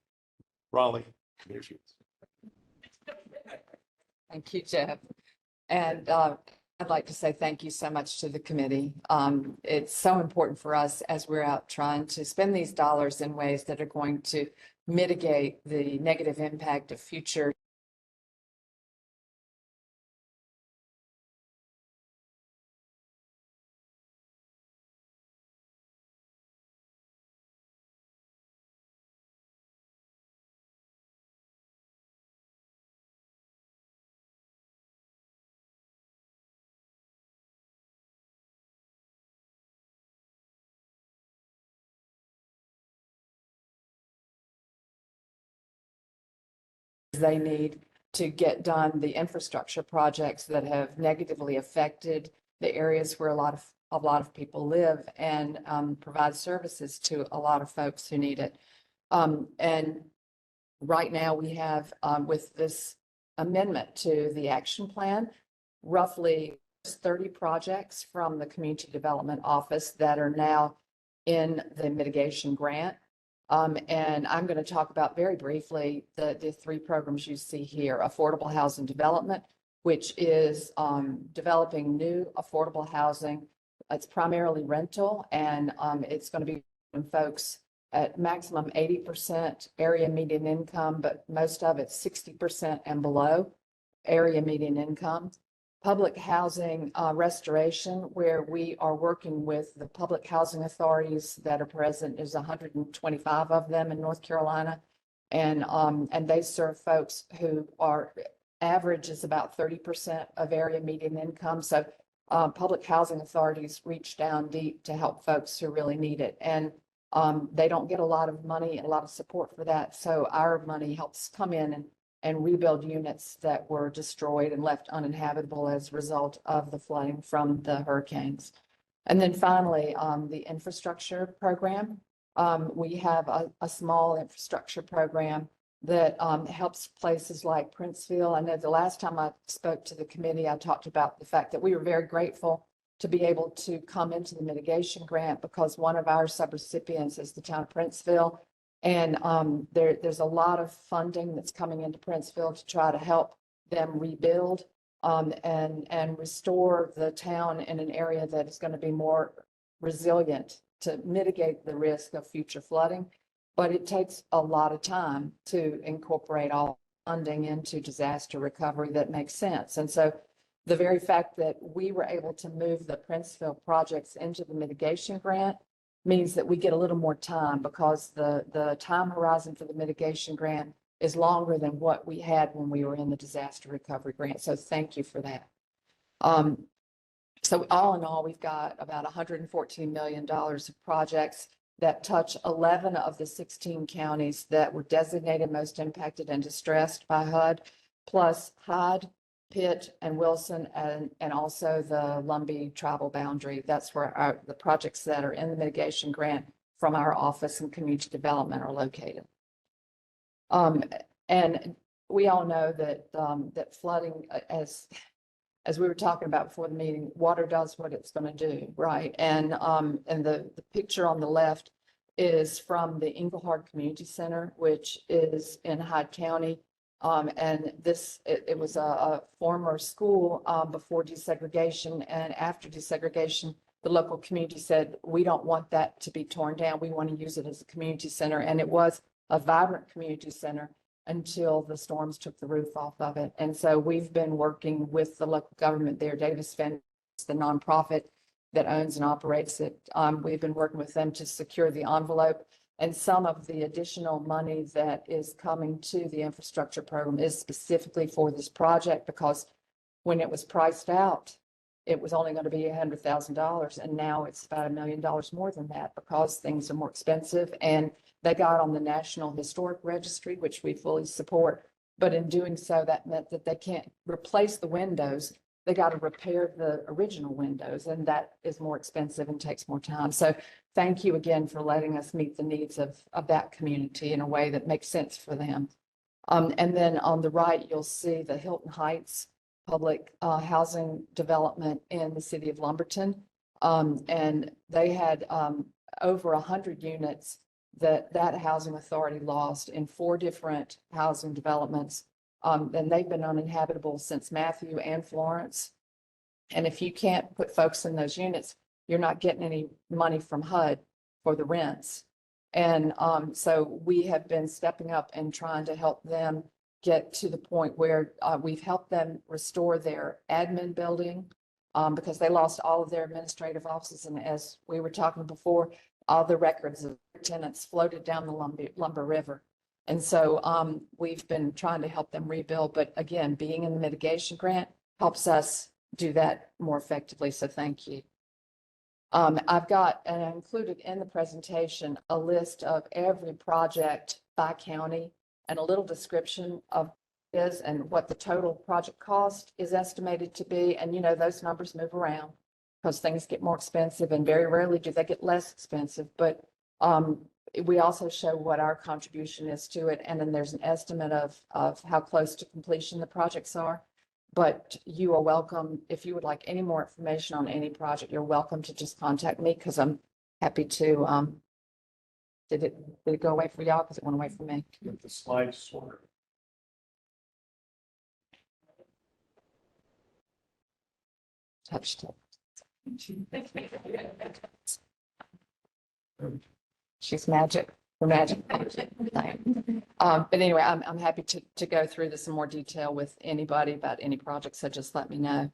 Raleigh. There she is. Thank you, Jeff. And I'd like to say thank you so much to the committee. It's so important for us as we're out trying to spend these dollars in ways that are going to mitigate the negative impact of future they need to get done the infrastructure projects that have negatively affected the areas where a lot of a lot of people live and provide services to a lot of folks who need it. And right now we have, with this amendment to the action plan, roughly 30 projects from the Community Development Office that are now in the mitigation grant. And I'm going to talk about very briefly the three programs you see here: affordable housing development, which is developing new affordable housing. It's primarily rental, and it's going to be folks at maximum 80% area median income, but most of it 60% and below area median income. Public housing restoration, where we are working with the public housing authorities that are present. There's 125 of them in North Carolina, and they serve folks who are average is about 30% of area median income. So public housing authorities reach down deep to help folks who really need it, and they don't get a lot of money and a lot of support for that. So our money helps come in and rebuild units that were destroyed and left uninhabitable as a result of the flooding from the hurricanes. And then finally, the infrastructure program. We have a small infrastructure program that helps places like Princeville. I know the last time I spoke to the committee, I talked about the fact that we were very grateful to be able to come into the mitigation grant because one of our subrecipients is the town of Princeville. And there's a lot of funding that's coming into Princeville to try to help them rebuild and restore the town in an area that is going to be more resilient to mitigate the risk of future flooding. But it takes a lot of time to incorporate all funding into disaster recovery that makes sense. And so the very fact that we were able to move the Princeville projects into the mitigation grant means that we get a little more time, because the time horizon for the mitigation grant is longer than what we had when we were in the disaster recovery grant. So thank you for that. So all in all, we've got about $114 million of projects that touch 11 of the 16 counties that were designated most impacted and distressed by HUD, plus Hyde, Pitt, and Wilson, and also the Lumbee tribal boundary. That's where the projects that are in the mitigation grant from our office and community development are located. And we all know that that flooding, as we were talking about before the meeting, water does what it's going to do, right? And the picture on the left is from the NCORR Community Center, which is in Hyde County. And it was a former school before desegregation, and after desegregation, the local community said, we don't want that to be torn down. We want to use it as a community center. And it was a vibrant community center until the storms took the roof off of it. And so we've been working with the local government there. Davis Fence, the nonprofit that owns and operates it. We've been working with them to secure the envelope. And some of the additional money that is coming to the infrastructure program is specifically for this project, because when it was priced out, it was only going to be $100,000. And now it's about $1 million more than that, because things are more expensive. And they got on the National Historic Registry, which we fully support. But in doing so, that meant that they can't replace the windows. They got to repair the original windows, and that is more expensive and takes more time. So thank you again for letting us meet the needs of that community in a way that makes sense for them. And then on the right, you'll see the Hilton Heights public housing development in the city of Lumberton. And they had over 100 units that housing authority lost in 4 different housing developments. And they've been uninhabitable since Matthew and Florence. And if you can't put folks in those units, you're not getting any money from HUD for the rents. And so we have been stepping up and trying to help them get to the point where we've helped them restore their admin building because they lost all of their administrative offices. And as we were talking before, all the records of tenants floated down the Lumber River. And so we've been trying to help them rebuild. But again, being in the mitigation grant helps us do that more effectively. So thank you. I've got included in the presentation a list of every project by county and a little description of is and what the total project cost is estimated to be. And you know, those numbers move around. because things get more expensive and very rarely do they get less expensive. But we also show what our contribution is to it. And then there's an estimate of how close to completion the projects are. But you are welcome, if you would like any more information on any project, you're welcome to just contact me because I'm happy to, did it go away for y'all? Because it went away for me. Get the slides sorted. Touched it. She's magic, the magic. But anyway, I'm happy to go through this in more detail with anybody about any project, so just let me know.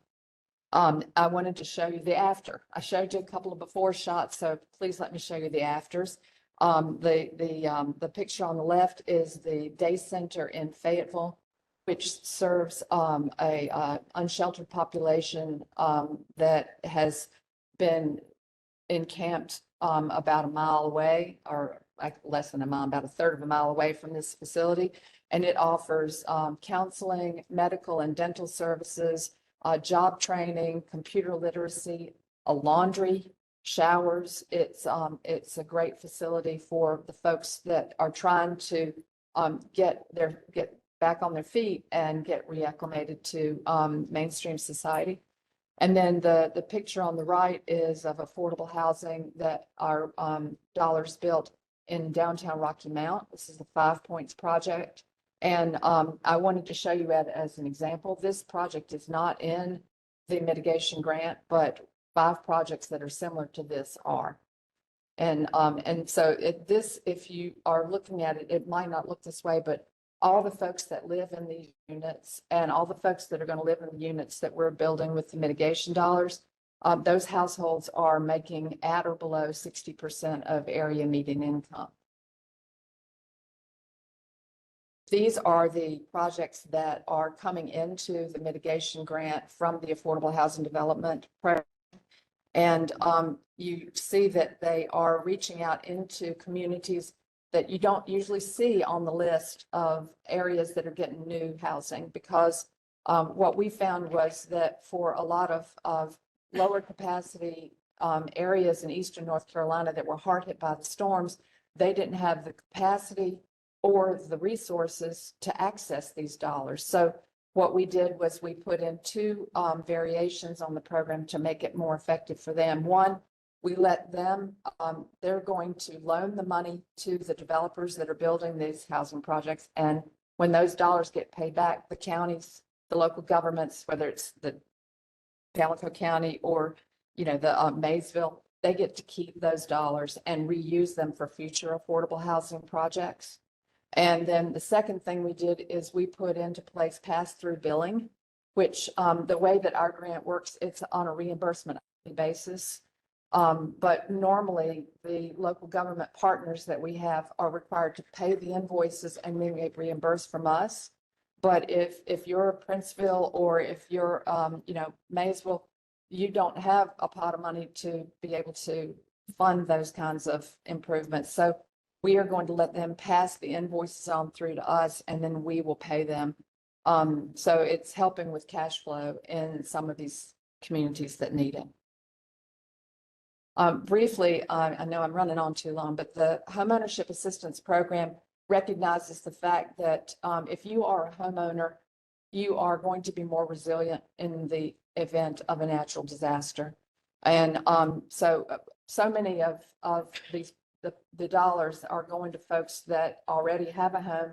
I wanted to show you the after. I showed you a couple of before shots, so please let me show you the afters. The picture on the left is the day center in Fayetteville, which serves a unsheltered population that has been encamped about a mile away, or like less than a mile, about a third of a mile away from this facility. And it offers counseling, medical and dental services, job training, computer literacy, a laundry, showers. It's a great facility for the folks that are trying to get back on their feet and get reacclimated to mainstream society. And then the picture on the right is of affordable housing that our dollars built in downtown Rocky Mount. This is the 5 Points project. And I wanted to show you as an example, this project is not in the mitigation grant, but 5 projects that are similar to this are. And so if you are looking at it, it might not look this way, but all the folks that live in these units and all the folks that are going to live in the units that we're building with the mitigation dollars, those households are making at or below 60% of area median income. These are the projects that are coming into the mitigation grant from the Affordable Housing Development Program. And you see that they are reaching out into communities that you don't usually see on the list of areas that are getting new housing, because what we found was that for a lot of lower capacity areas in eastern North Carolina that were hard hit by the storms, they didn't have the capacity or the resources to access these dollars. So what we did was we put in 2 variations on the program to make it more effective for them. One, we let them, they're going to loan the money to the developers that are building these housing projects. And when those dollars get paid back, the counties, the local governments, whether it's the Pamlico County or, the Maysville, they get to keep those dollars and reuse them for future affordable housing projects. And then the second thing we did is we put into place pass-through billing, which the way that our grant works, it's on a reimbursement basis. But normally the local government partners that we have are required to pay the invoices and then get reimbursed from us. But if you're Princeville or if you're, Maysville, you don't have a pot of money to be able to fund those kinds of improvements. So we are going to let them pass the invoices on through to us, and then we will pay them. So it's helping with cash flow in some of these communities that need it. Briefly, I know I'm running on too long, but the Homeownership Assistance Program recognizes the fact that if you are a homeowner, you are going to be more resilient in the event of a natural disaster. And so many of these the dollars are going to folks that already have a home,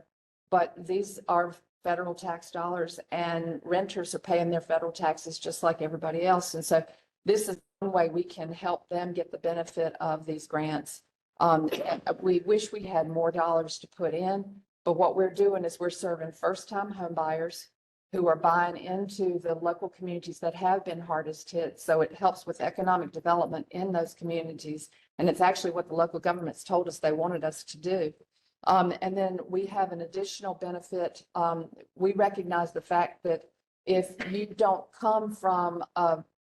but these are federal tax dollars, and renters are paying their federal taxes just like everybody else. And so this is one way we can help them get the benefit of these grants. We wish we had more dollars to put in, but what we're doing is we're serving first-time home buyers who are buying into the local communities that have been hardest hit. So it helps with economic development in those communities. And it's actually what the local governments told us they wanted us to do. And then we have an additional benefit. We recognize the fact that if you don't come from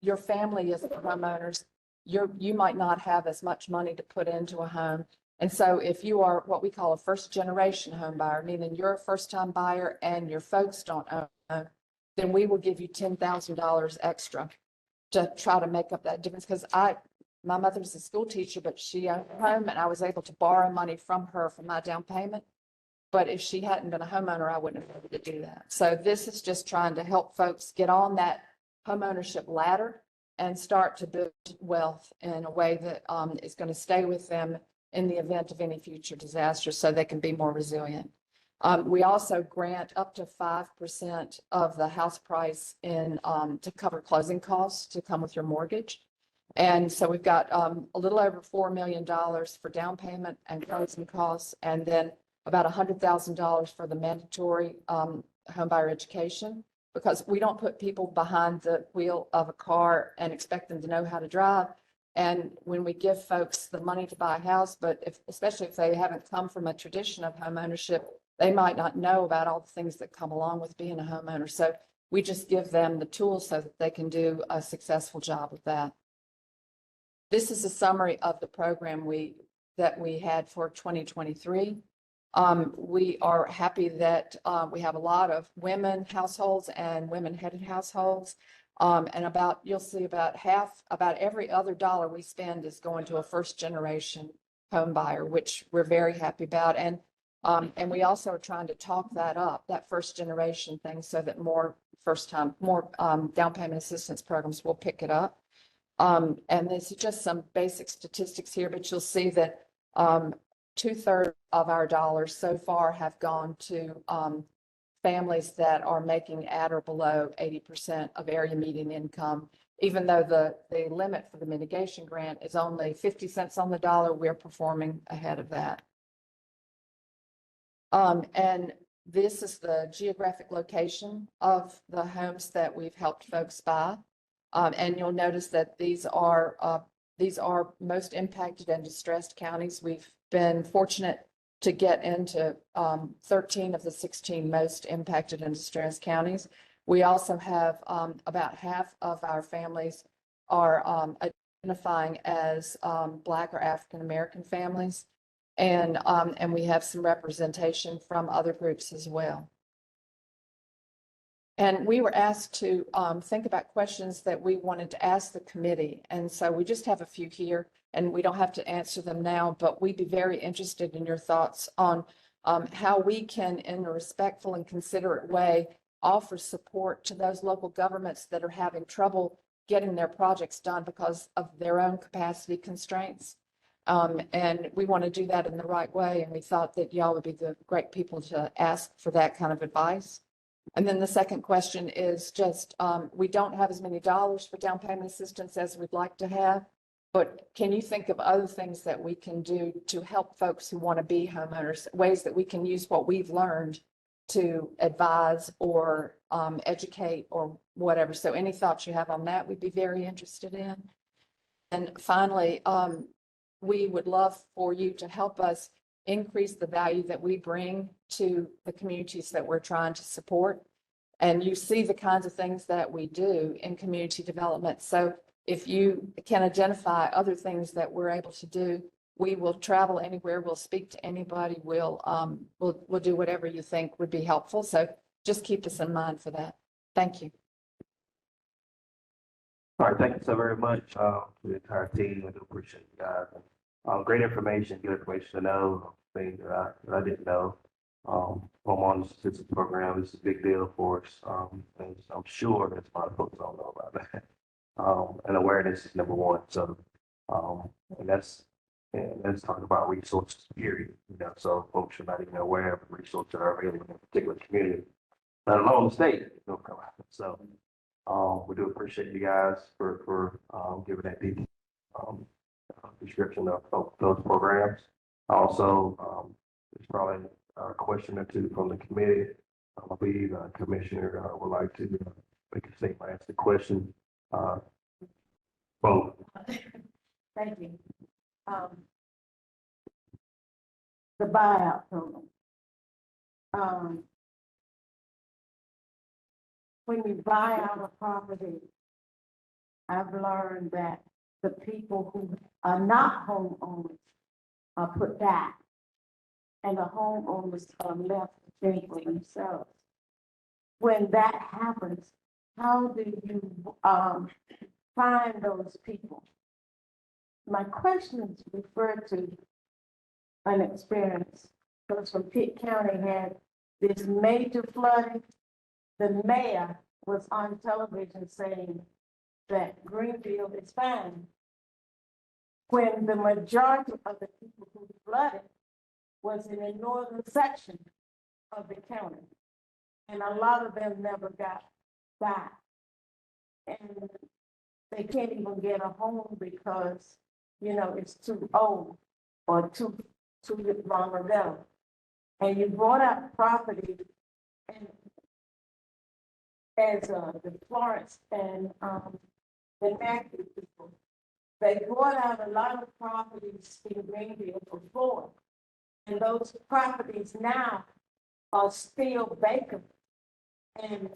your family as homeowners, you might not have as much money to put into a home. And so if you are what we call a first generation home buyer, meaning you're a first time buyer and your folks don't own, then we will give you $10,000 extra to try to make up that difference, because my mother's a school teacher, but she owned a home and I was able to borrow money from her for my down payment. But if she hadn't been a homeowner, I wouldn't have been able to do that. So this is just trying to help folks get on that homeownership ladder and start to build wealth in a way that is going to stay with them in the event of any future disaster, so they can be more resilient. We also grant up to 5% of the house price in to cover closing costs to come with your mortgage. And so we've got a little over $4 million for down payment and closing costs, and then about $100,000 for the mandatory homebuyer education, because we don't put people behind the wheel of a car and expect them to know how to drive. And when we give folks the money to buy a house, but especially if they haven't come from a tradition of home ownership, they might not know about all the things that come along with being a homeowner. So we just give them the tools so that they can do a successful job with that. This is a summary of the program that we had for 2023. We are happy that we have a lot of women households and women-headed households. And you'll see about every other dollar we spend is going to a first-generation home buyer, which we're very happy about. And we also are trying to talk that up, that first-generation thing, so that more down payment assistance programs will pick it up. And this is just some basic statistics here, but you'll see that 2/3 of our dollars so far have gone to families that are making at or below 80% of area median income. Even though the limit for the mitigation grant is only 50 cents on the dollar, we're performing ahead of that. And this is the geographic location of the homes that we've helped folks buy. And you'll notice that these are most impacted and distressed counties. We've been fortunate to get into 13 of the 16 most impacted and distressed counties. We also have about half of our families are identifying as Black or African American families, and we have some representation from other groups as well. And we were asked to think about questions that we wanted to ask the committee. And so we just have a few here, and we don't have to answer them now, but we'd be very interested in your thoughts on how we can, in a respectful and considerate way, offer support to those local governments that are having trouble getting their projects done because of their own capacity constraints. And we want to do that in the right way. And we thought that y'all would be the great people to ask for that kind of advice. And then the second question is just, we don't have as many dollars for down payment assistance as we'd like to have, but can you think of other things that we can do to help folks who want to be homeowners, ways that we can use what we've learned to advise or educate or whatever? So any thoughts you have on that, we'd be very interested in. And finally, we would love for you to help us increase the value that we bring to the communities that we're trying to support. And you see the kinds of things that we do in community development. So if you can identify other things that we're able to do, we will travel anywhere, we'll speak to anybody, we'll do whatever you think would be helpful. So just keep us in mind for that. Thank you. All right, thank you so very much to the entire team. I do appreciate you guys. Great information, good information to know, things that I didn't know. Homeowners assistance program is a big deal for us. And I'm sure there's a lot of folks don't know about that. And awareness is number one. So, and that's talking about resources, period. So folks are not even aware of the resources that are available in a particular community, let alone the state. So, we do appreciate you guys for giving that detail. Description of those programs. Also, there's probably a question or two from the committee. I believe Commissioner would like to make a statement, ask the question. Both. Thank you. The buyout program. When we buy out a property, I've learned that the people who are not homeowners are put back, and the homeowners are left to think for themselves. When that happens, how do you find those people. My questions refer to an experience. Those from Pitt County had this major flooding. The mayor was on television saying that Greenfield is fine, when the majority of the people who flooded was in the northern section of the county. And a lot of them never got back. And they can't even get a home because, you know, it's too old or too long ago. And you brought up property, and as the Florence and the Matthew people, they brought out a lot of properties in Greenville before. And those properties now are still vacant. And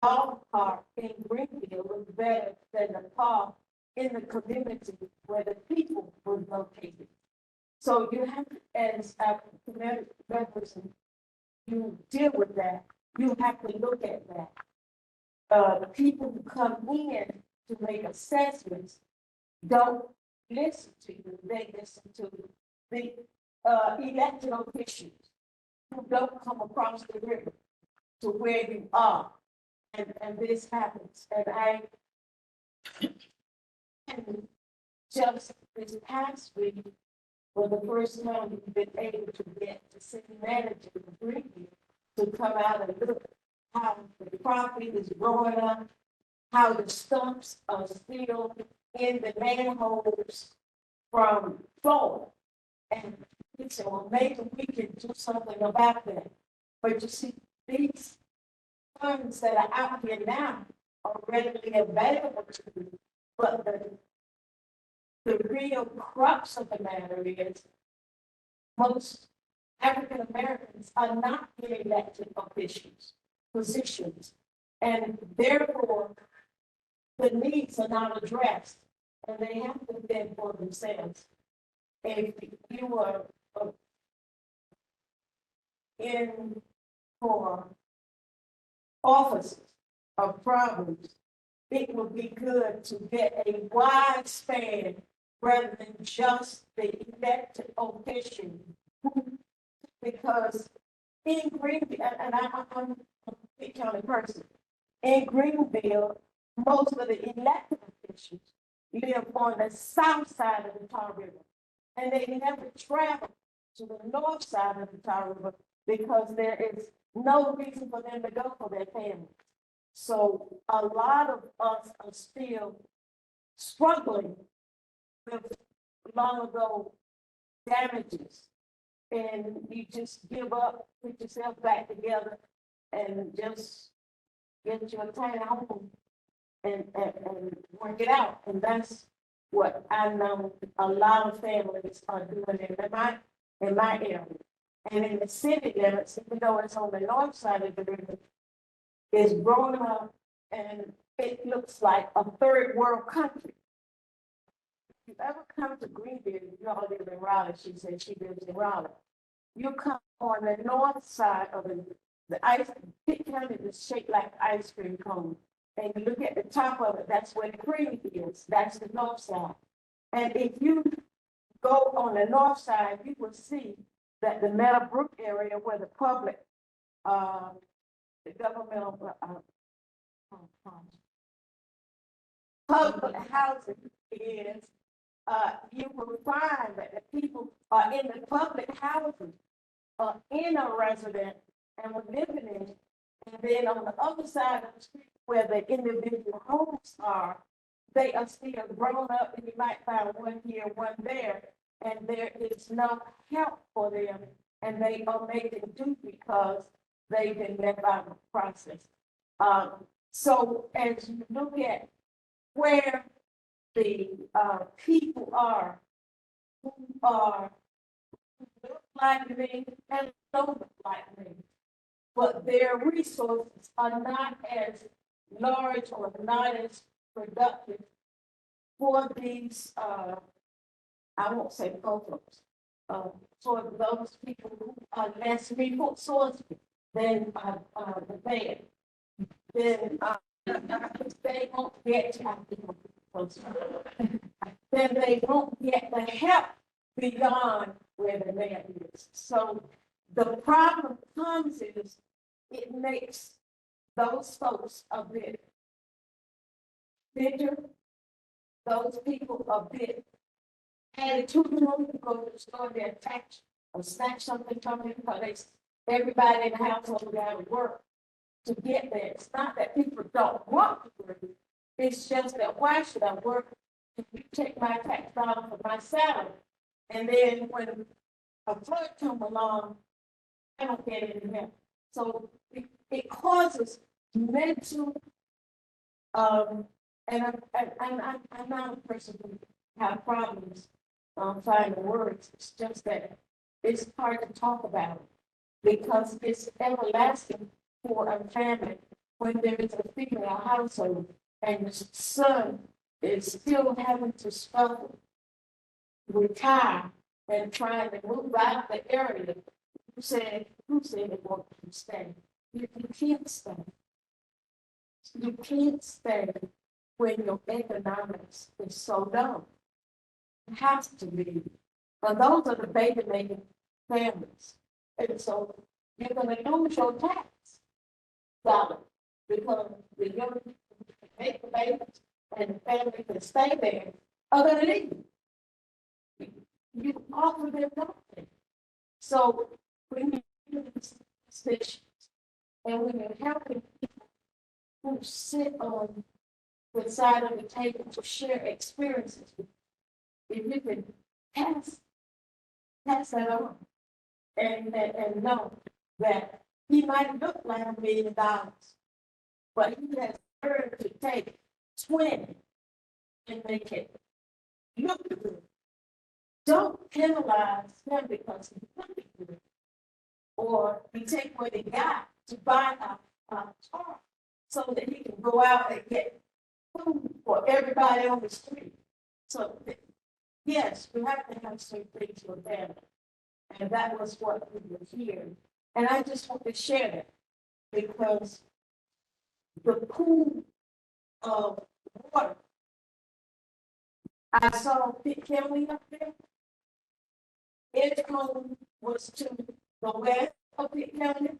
our park in Greenville was better than the park in the community where the people were located. So you have to, as a community representative, you deal with that. You have to look at that. The people who come in to make assessments don't listen to you. They listen to the elected officials who don't come across the river to where you are. And this happens. And just this past week, for the first time, we've been able to get the city manager of Greenville to come out and look how the property is growing up, how the stumps are still in the manholes from flood. And he said, well, maybe we can do something about that. But you see, these funds that are out here now are readily available to you. But the real crux of the matter is most African Americans are not getting elected positions. And therefore, the needs are not addressed, and they have to fend for themselves. If you are in for offices of problems, it would be good to get a wide span rather than just the elected official. Because in Greenville, and I'm a big county person, in Greenville, most of the elected officials live on the south side of the Tar River. And they never travel to the north side of the Tar River because there is no reason for them to go for their families. So a lot of us are still struggling with long ago damages. And you just give up, put yourself back together, and just get your tiny home and work it out. And that's what I know a lot of families are doing in my area. And in the city limits, even though it's on the north side of the river, is growing up, and it looks like a third world country. If you ever come to Greenville, you all live in Raleigh, she said she lives in Raleigh. You come on the north side of the ice, Pitt County is shaped like an ice cream cone. And you look at the top of it, that's where the cream is, that's the north side. And if you go on the north side, you will see that the Meadowbrook area where the public, the governmental public housing is, you will find that the people are in the public housing, in a resident and we're living in it. And then on the other side of the street where the individual homes are, they are still grown up, and you might find one here, one there, and there is no help for them, and they are making do because they've been left out of the process. So as you look at where the people are who look like me and don't look like me, but their resources are not as large or not as productive for these, I won't say programs, for those people who are less resourceful than the band, then they won't get to then they won't get the help beyond where the man is. So the problem comes is it makes those folks a bit bitter, those people a bit attitudinal to go to the store, they attach or snatch something from them because everybody in the household got to work to get there. It's not that people don't want to work. It's just that why should I work if you take my tax dollar for my salary? And then when a flood comes along, I don't get any help. So it causes mental, and I'm not a person who have problems finding words. It's just that it's hard to talk about because it's everlasting for a family when there is a female household and the son is still having to struggle, retire, and trying to move out of the area. Who said they want to stay? You can't stay. You can't stay when your economics is so low. It has to be. And those are the baby making families. And so you're going to lose your tax dollar because the young people can make the babies and the family can stay there. Other than leave, you offer them nothing. So when you do these decisions and when you're helping people who sit on the side of the table to share experiences with you, if you can pass that on and know that he might look like $1 million, but he has learned to take 20 and make it look good. Don't penalize him because he's looking good. Or you take what he got to buy a car so that he can go out and get food for everybody on the street. So yes, we have to have some things for them. And that was what we were hearing. And I just want to share that because the pool of water, I saw Pitt County up there. Edgecombe was to the west of Pitt County.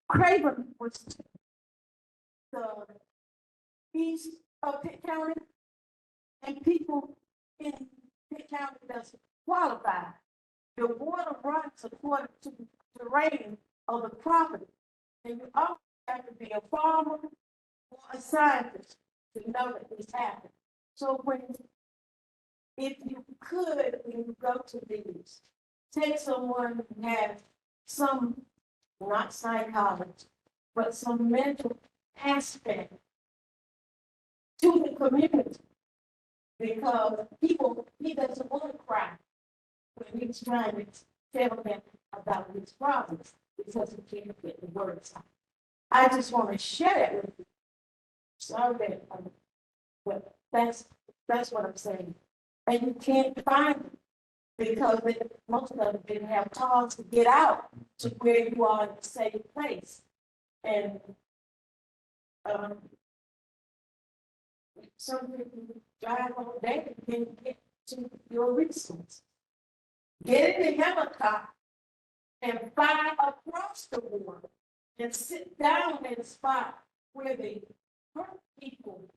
Craven was to the east of Pitt County. And people in Pitt County doesn't qualify. The water runs according to the terrain of the property. And you also have to be a farmer or a scientist to know that this happens. So if you could, when you go to these, take someone who has some, not psychology, but some mental aspect to the community. Because he doesn't want to cry when he's trying to tell them about his problems because he can't get the words out. I just want to share it with you. So that, but that's what I'm saying. And you can't find it because most of them didn't have cars to get out to where you are in a safe place. And some people drive all day and get to your resource. Get in the helicopter and fly across the water and sit down in a spot where the hurt people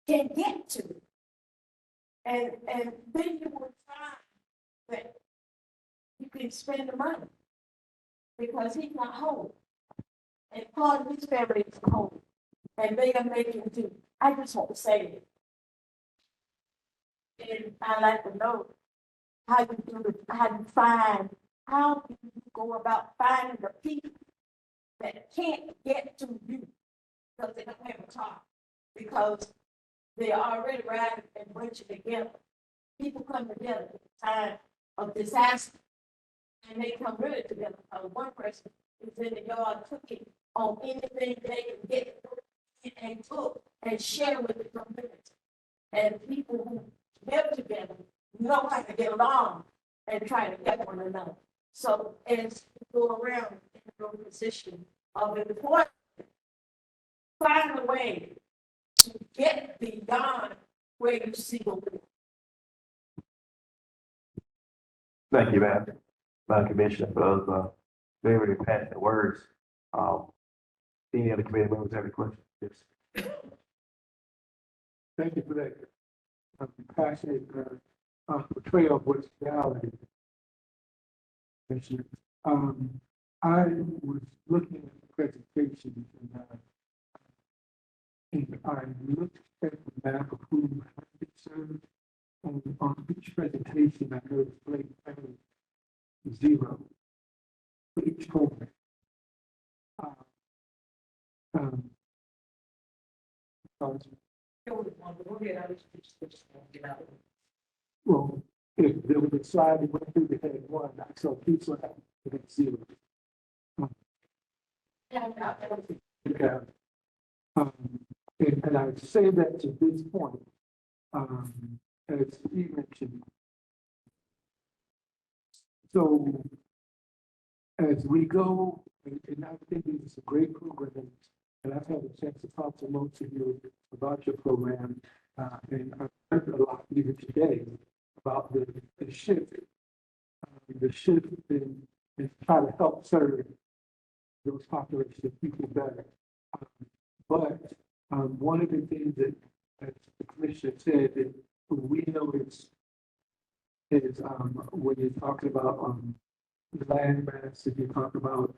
can get to. And then you will find that you can spend the money because he's not home. And part of his family is home. And they are making do. I just want to say it. And I like to know how you do it, how you go about finding the people that can't get to you because they don't have a car, because they are already riding and bunching together. People come together at the time of disaster, and they come really together. One person is in the yard cooking on anything they can get and cook and share with the community. And people who live together know how to get along and try to get one another. So as you go around in your position of employment, find a way to get beyond where you see the wall. Thank you, Madam Commissioner, for those very, very passionate words. Any other committee members have any questions? Yes. Thank you for that passionate portrayal of what's reality. Commissioner. I was looking at the presentation and I looked at the map of who has been served. And on each presentation, I noticed Blake County 0 for each program. Well, if there was a slide that went through, they had 1, I saw 2 slides, they had 0. Okay. And I say that to this point, as he mentioned. So as we go, and I think this is a great program, and I've had a chance to talk to most of you about your program, and I've heard a lot even today about the shift in try to help serve those populations of people better. But one of the things that, as the commissioner said, that we know is when you're talking about land mass, if you talk about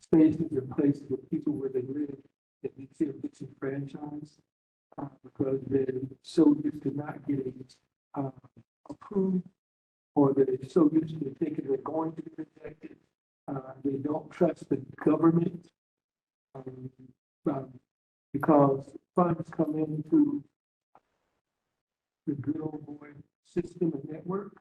spaces and places where people where they live, that they feel disenfranchised because they're so used to not getting approved, or they're so used to thinking they're going to be rejected. They don't trust the government because funds come in through the good old boy system and network,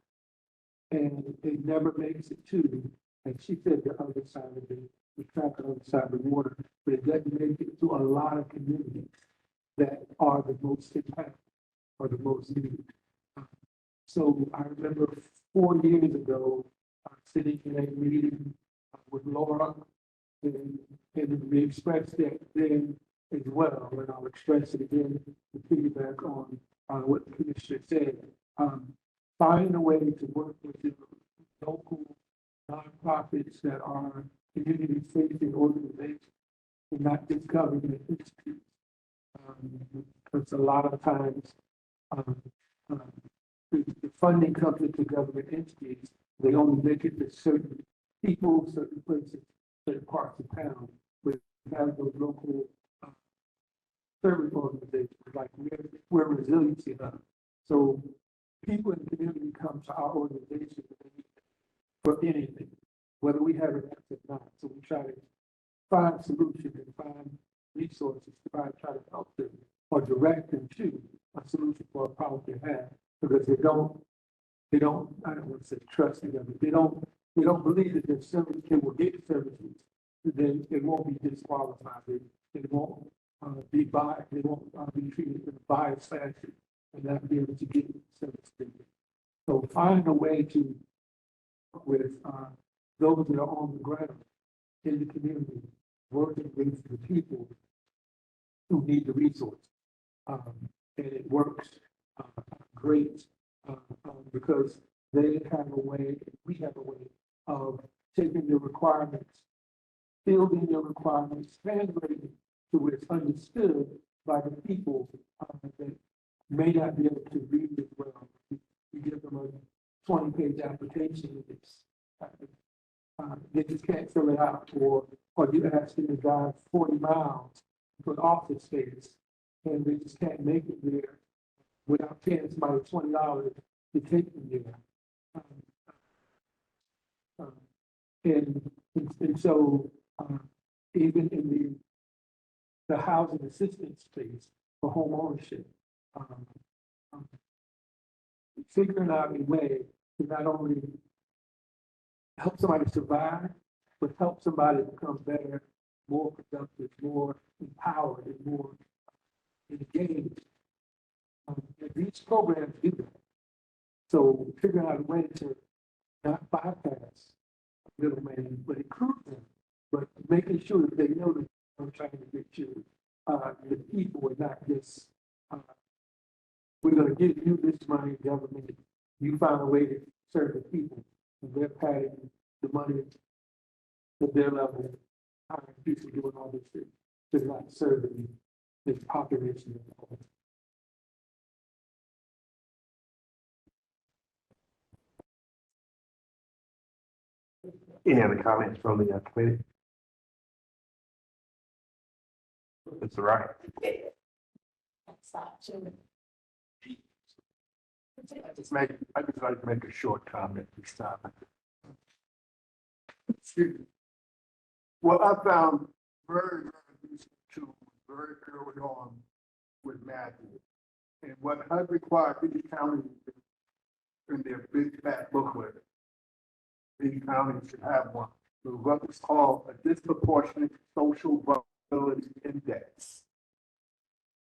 and it never makes it to, and she said, the other side of the track, on the other side of the water, but it doesn't make it to a lot of communities that are the most impacted or the most needed. So I remember 4 years ago, sitting in a meeting with Laura, and we expressed that then as well, and I'll express it again to piggyback on what the commissioner said. Find a way to work with the local nonprofits that are community-facing organizations and not just government entities. Because a lot of times the funding comes into government entities, they only make it to certain people, certain places, certain parts of town, but have those local service organizations, like we're Resiliency Hub. So people in the community come to our organization for anything, whether we have an answer or not. So we try to find solutions and find resources to try to help them or direct them to a solution for a problem they have, because they don't, I don't want to say trust them, but they don't believe that their service will get services, then they won't be disqualified. They won't be biased, they won't be treated in a biased fashion and not be able to get service. So find a way to work with those that are on the ground in the community, working with the people who need the resource. And it works great because they have a way, we have a way of taking the requirements, building the requirements, translating to where it's understood by the people that may not be able to read as well. You give them a 20-page application, and it's, they just can't fill it out, or you ask them to drive 40 miles to an office space, and they just can't make it there without paying somebody $20 to take them there. And so even in the housing assistance space for home ownership, figuring out a way to not only help somebody survive, but help somebody become better, more productive, more empowered, and more engaged. And these programs do that. So figuring out a way to not bypass middleman, but include them, but making sure that they know that I'm trying to get you the people and not just, we're gonna give you this money, government, you find a way to serve the people, and they're patting the money at their level, hiring people doing all this shit, to not serving the population. Any other comments from the committee? It's all right. I just like to make a short comment this time. Excuse me. What I found very, very useful too, very early on with Matthew, and what I required these counties in their big fat booklet, these counties should have one, what was called a disproportionate social vulnerability index.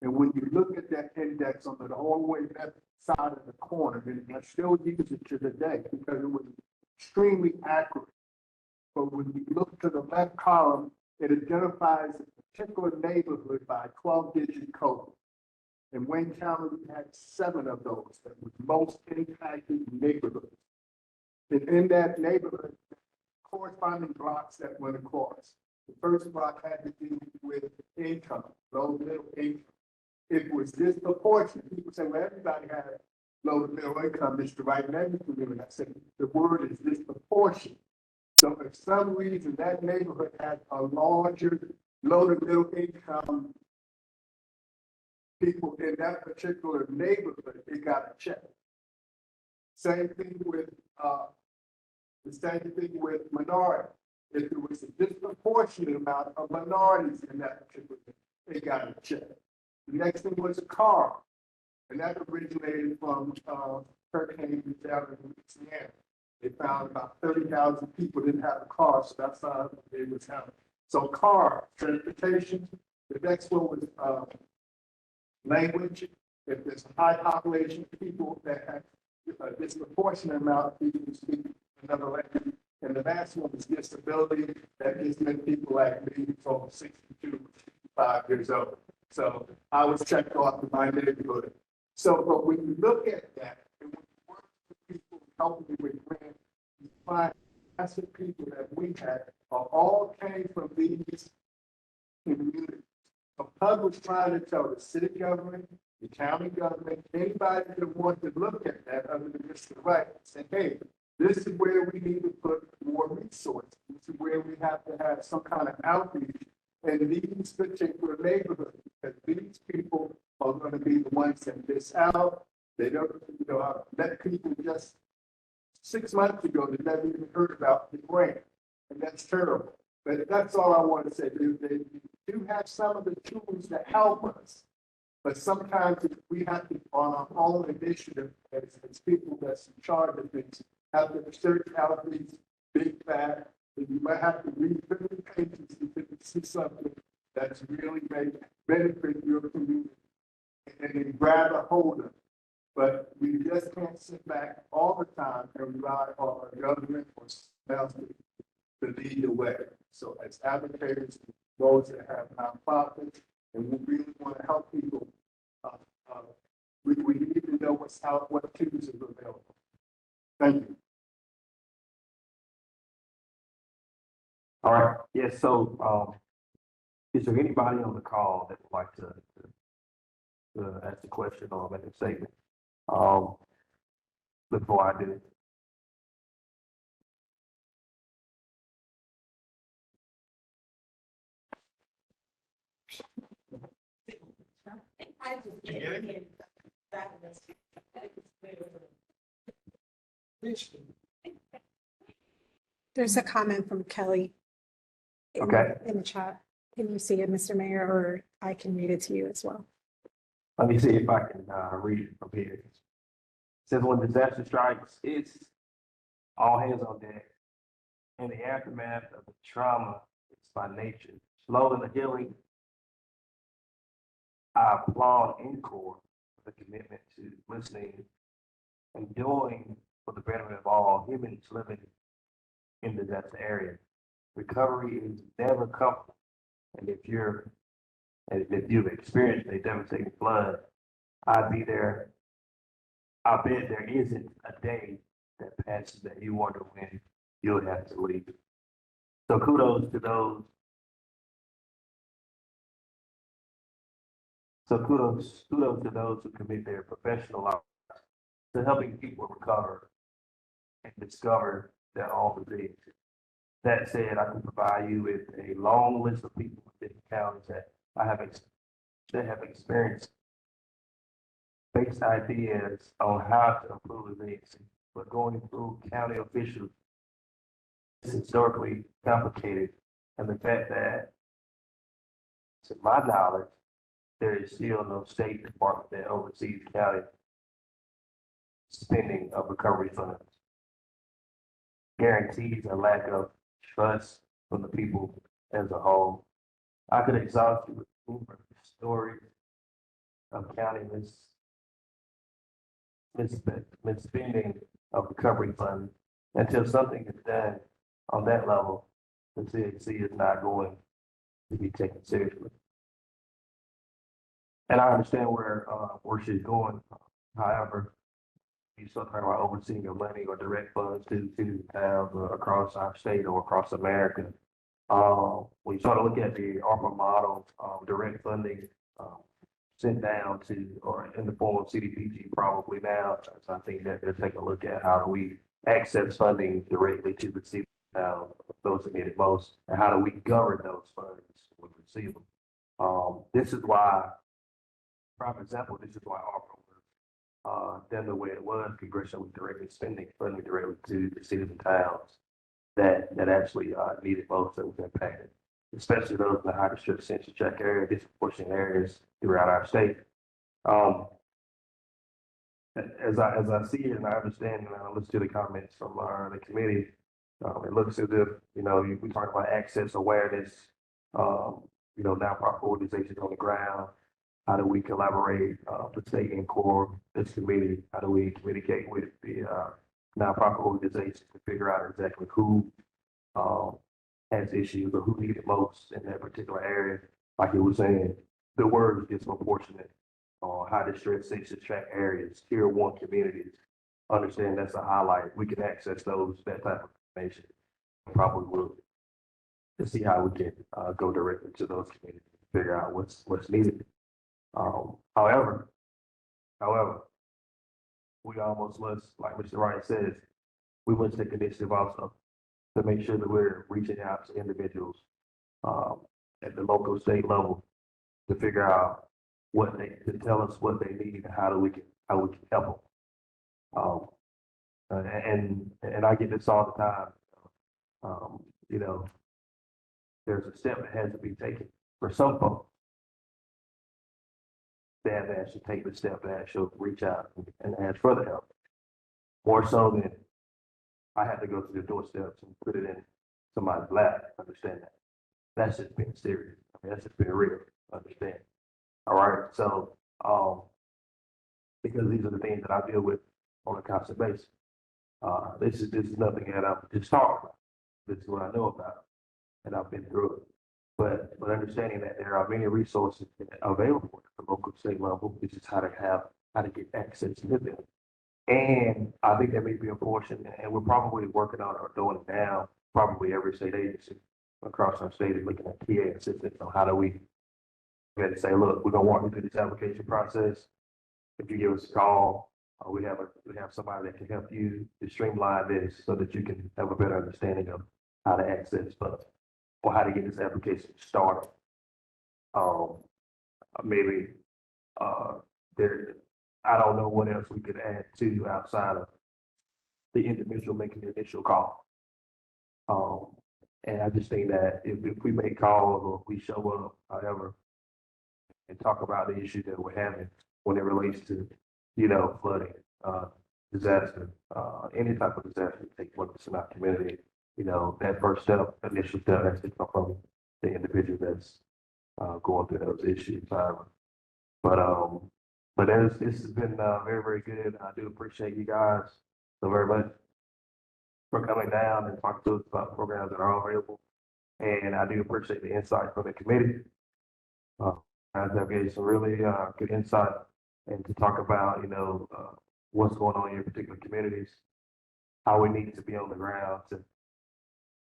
And when you look at that index on the whole way left side of the corner, and I still use it to the day because it was extremely accurate. But when you look to the left column, it identifies a particular neighborhood by a 12-digit code. In Wayne County, we had 7 of those that were most impacted neighborhoods. And in that neighborhood, corresponding blocks that went across. The first block had to do with income, low middle income. It was disproportionate. People say, well, everybody had low to middle income, Mr. Right, and everything. I said, the word is disproportionate. So for some reason, that neighborhood had a larger low to middle income people in that particular neighborhood, it got a check. Same thing with minority. If there was a disproportionate amount of minorities in that particular thing, it got a check. The next thing was a car, and that originated from Hurricane down in Louisiana. They found about 30,000 people didn't have a car, so that's how they was having. So car, transportation. The next one was language. If there's a high population of people that have a disproportionate amount of people who speak another language. And the last one is disability. That just meant people like me from 62 to 65 years old. So I was checked off in my neighborhood. So, but when you look at that, and when you work with people, helping with grants, you find that's the people that we had all came from these communities. A pub was trying to tell the city government, the county government, anybody that wants to look at that other than Mr. Right, say, hey, this is where we need to put more resources. This is where we have to have some kind of outreach in these particular neighborhoods, because these people are going to be the ones that miss out. They don't, I met people just 6 months ago that never even heard about the grant, and that's terrible. But that's all I want to say. They do have some of the tools that help us, but sometimes we have to, on our own initiative, as people that's in charge of things, have to search out these big fat, and you might have to read 50 pages to see something that's really benefit your community, and then grab a hold of it. But we just can't sit back all the time and rely on our government or else to lead the way. So as advocates, those that have nonprofits, and we really want to help people, we need to know what tools are available. Thank you. All right. Yes. So, is there anybody on the call that would like to ask a question or make a statement? Before I do. There's a comment from Kelly. Okay. In the chat. Can you see it, Mr. Mayor, or I can read it to you as well? Let me see if I can read it from here. It says when disaster strikes, it's all hands on deck. In the aftermath of the trauma, it's by nature. Slow in the healing. I applaud NCORR for the commitment to listening and doing for the betterment of all humans living in the disaster area. Recovery is never comfortable. And if you're And if you've experienced a devastating flood, I'd be there. I bet there isn't a day that passes that you wonder when you'll have to leave. So kudos to those. So kudos to those who commit their professional lives to helping people recover and discover their own disease. That said, I can provide you with a long list of people within counties that that have experienced based ideas on how to improve resiliency, but going through county officials is historically complicated, and the fact that, to my knowledge, there is still no state department that oversees county spending of recovery funds guarantees a lack of trust from the people as a whole. I could exhaust you with numerous stories of county misspending of recovery funds until something is done on that level. The CDC is not going to be taken seriously. And I understand where she's going. However, you start talking about overseeing your money or direct funds to towns across our state or across America. When you start to look at the ARPA model, direct funding sent down to, or in the form of CDBG probably now. So I think that they're taking a look at how do we access funding directly to the city, those that need it most, and how do we govern those funds when we receive them. This is why, prime example, this is why ARPA was done the way it was, congressionally directed spending, funding directly to the cities and towns that actually needed most, that was impacted, especially those in the high distress census tract area, disproportionate areas throughout our state. As I see it and I understand, and I listen to the comments from the committee, it looks as if, we talk about access awareness, nonprofit organizations on the ground. How do we collaborate with state NCORR, this committee? How do we communicate with the nonprofit organizations to figure out exactly who has issues or who need it most in that particular area? Like you were saying, the word is disproportionate on high distress census tract areas, tier 1 communities. Understand that's a highlight. We can access that type of information. Probably will, to see how we can go directly to those communities and figure out what's needed. However, we almost must, like Mr. Wright says, we must take initiative also to make sure that we're reaching out to individuals at the local, state level to figure out to tell us what they need and how we can help them. And I get this all the time. There's a step that has to be taken for some folks. They have to actually take the step to actually reach out and ask for the help. More so than I have to go to the doorsteps and put it in somebody's lap. Understand that. That's just being serious. That's just being real. Understand. All right. So, because these are the things that I deal with on a constant basis. This is nothing that I'm just talking about. This is what I know about, and I've been through it. But understanding that there are many resources available at the local, state level, it's just how to get access to them. And I think that may be a portion, and we're probably working on or doing it now. Probably every state agency across our state is looking at TA assistance on how do we say, look, we're gonna walk you through this application process. If you give us a call, we have somebody that can help you to streamline this so that you can have a better understanding of how to access funds or how to get this application started. Maybe I don't know what else we could add to outside of the individual making the initial call. And I just think that if we make calls or if we show up, however, and talk about the issue that we're having when it relates to, flooding, disaster, any type of disaster that takes place in our community, that first step, initial step, has to come from the individual that's going through those issues. But this has been very, very good. I do appreciate you guys so very much for coming down and talking to us about programs that are available. And I do appreciate the insight from the committee. That gave some really good insight and to talk about, what's going on in your particular communities, how we need to be on the ground to,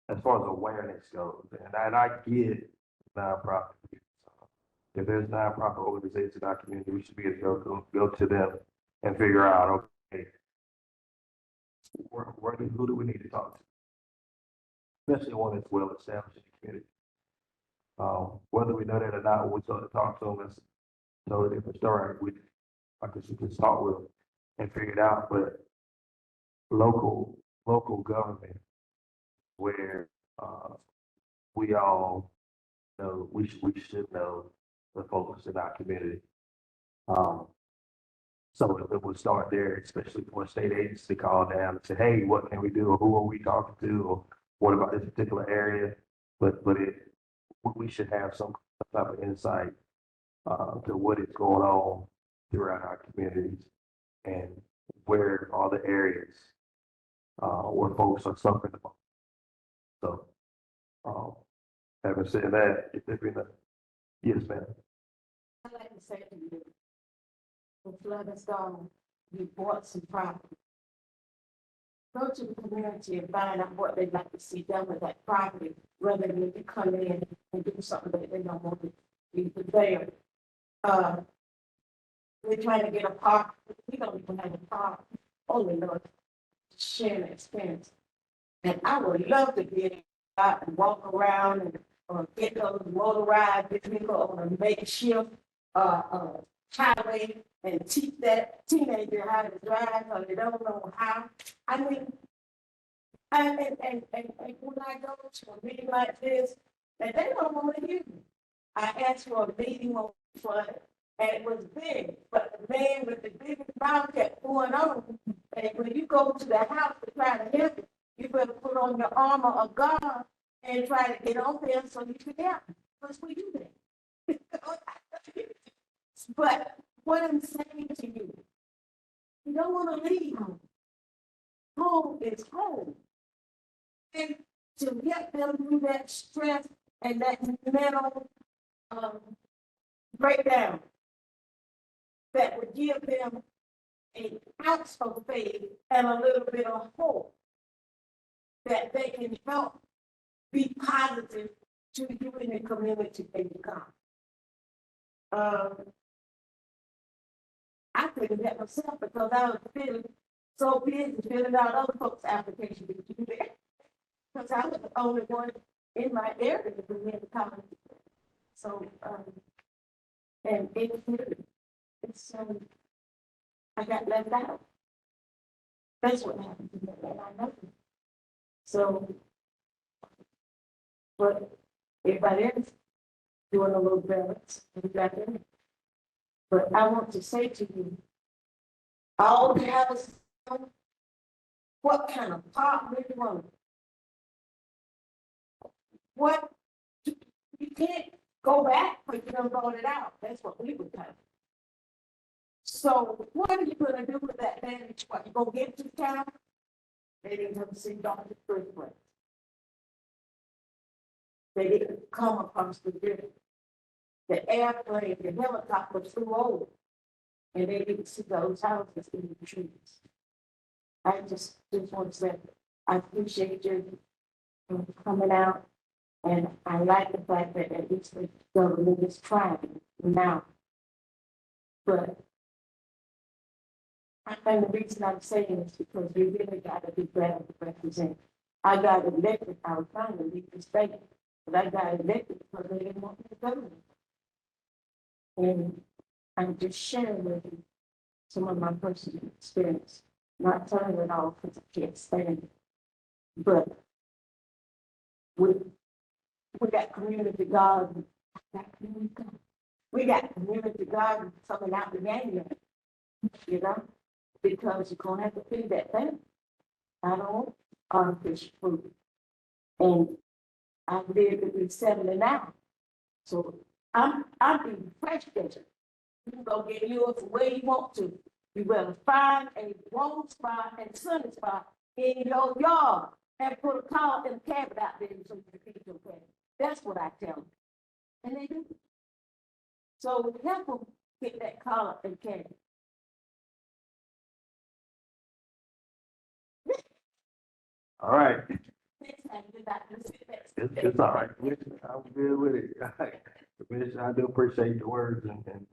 as far as awareness goes. And I get nonprofit. If there's nonprofit organizations in our community, we should be able to go to them and figure out, okay, who do we need to talk to? Especially one that's well established in the community. Whether we know that or not, when we start to talk to them, it's totally different story. I guess we just talk with them and figure it out. But local government, where we all know, we should know the folks in our community. So it would start there, especially for a state agency to call down and say, hey, what can we do? Or who are we talking to? Or what about this particular area? But we should have some type of insight to what is going on throughout our communities and where are the areas where folks are suffering the most. So, having said that, if there's been yes, ma'am. I'd like to say to you, the flood is gone, you bought some property. Go to the community and find out what they'd like to see done with that property, rather than you come in and do something that they don't want to be there. We're trying to get a park, we don't even have a park, only Lord, share the experience. And I would love to get out and walk around and get those motorized vehicle on a makeshift highway and teach that teenager how to drive because they don't know how. I mean, and when I go to a meeting like this, and they don't want to hear me. I asked for a meeting on flood, and it was big, but the man with the biggest mouth kept going on. And when you go to the house to try to help it, you better put on your armor of God and try to get on there so you can help. Because we do that. But what I'm saying to you, you don't want to leave home. Home is home. And to get them through that stress and that mental breakdown that would give them an ounce of faith and a little bit of hope that they can help be positive to you in the community they become. I couldn't help myself because I was feeling so busy filling out other folks' applications to do that. Because I was the only one in my area to be in the county. So, and it's I got left out. That's what happened to me, and I know. So, but everybody else doing a little better. But I want to say to you, all the houses, what kind of pot we want? What, you can't go back, but you don't vote it out. That's what we would do. So what are you gonna do with that damage? What, you gonna get to town? They didn't come see Dr. Frequent. They didn't come across the river. The airplane, the helicopter flew over, and they didn't see those houses in the trees. I just want to say, I appreciate you coming out, and I like the fact that at least the government is trying now. But and the reason I'm saying is because we really got to be better to represent. I got elected, I was trying to leave the state, but I got elected because they didn't want me to go. And I'm just sharing with you some of my personal experience, not telling it all because I can't stand it. But we got community garden. We got community garden coming out the game, you know, because you're gonna have to feed that thing. I don't want artificial food. And I live to be 79. So I'm being fresh vegetarian. You can go get yours the way you want to. You better find a warm spot and sunny spot in your yard and put a towel and a cabinet out there so you can feed your cat. That's what I tell them. And they do. So help them get that car up and carry. All right, Next time you got to sit back. it's all right. I'm good with it. Commissioner, I do appreciate your words and,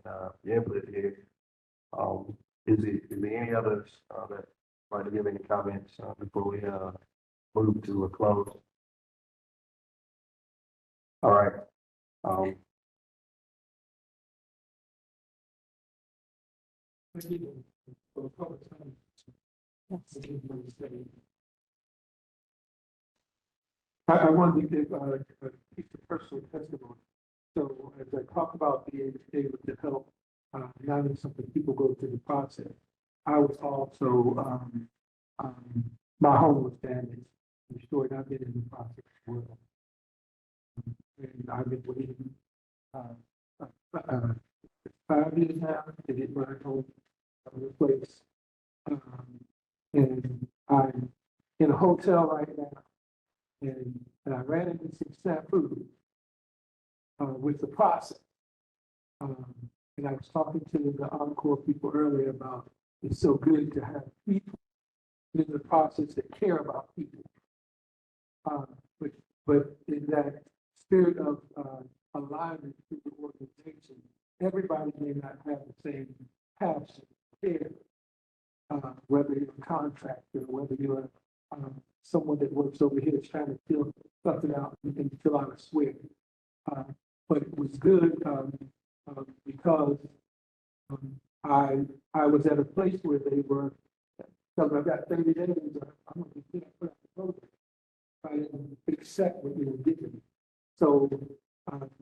your input here. Is there any others, that like to give any comments, before we, move to a close? All right, I wanted to give a piece of personal testimony. So as I talk about being able to help, not only something people go through the process, I was also, my home was damaged, restored. I've been in the process as well. And I've been waiting, 5 years now to get my home replaced. And I'm in a hotel right now. And I ran into some snafu with the process. And I was talking to the NCORR people earlier about it's so good to have people in the process that care about people. But in that spirit of alignment through the organization, everybody may not have the same passion, care, whether you're a contractor, whether you're someone that works over here trying to fill something out and fill out a SWIG. But it was good because I was at a place where they were telling me I've got 30 days, I'm going to be put out the program. I didn't accept what they were giving me. So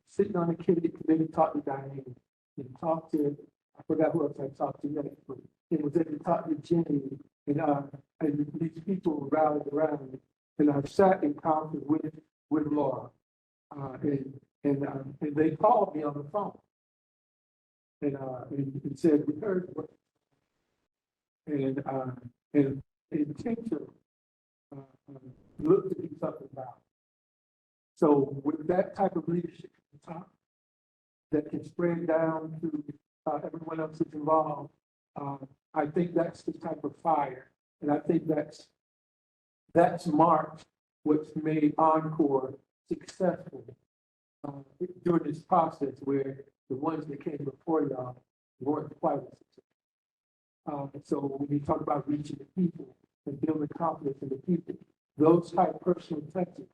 sitting on the committee, talked to Diane and talked to, I forgot who else I talked to next, but it was able to talk to Jenny and these people rallied around me. And I sat in conference with Laura. And they called me on the phone. And said, we heard what, and intentionally looked to do something about it. So with that type of leadership at the top that can spread down to everyone else that's involved, I think that's the type of fire. And I think that's marked what's made NCORR successful during this process, where the ones that came before y'all weren't quite as successful. So when you talk about reaching the people and building confidence in the people, those type of personal touches,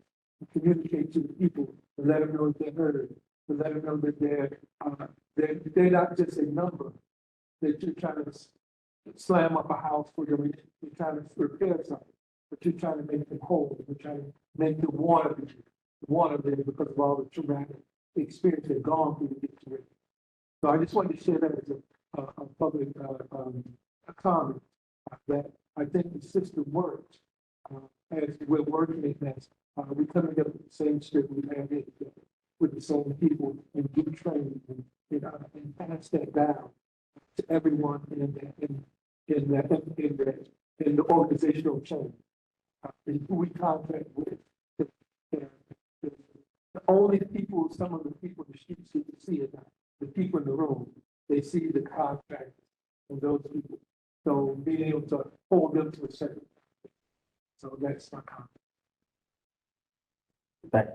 communicate to the people and let them know that they're heard, to let them know that they're not just a number, that you're trying to slam up a house for them, you're trying to repair something, but you're trying to make them whole, you're trying to make them want of them because of all the traumatic experience they've gone through to get to it. So I just wanted to share that as a public a comment that I think the system works as we're working it as we come together with the same script we have it with the same people and get trained and pass that down to everyone in the organizational chain. And who we contract with. The only people, some of the people in the streets who can see it now, the people in the room, they see the contractors and those people. So being able to hold them to a certain. So that's my comment.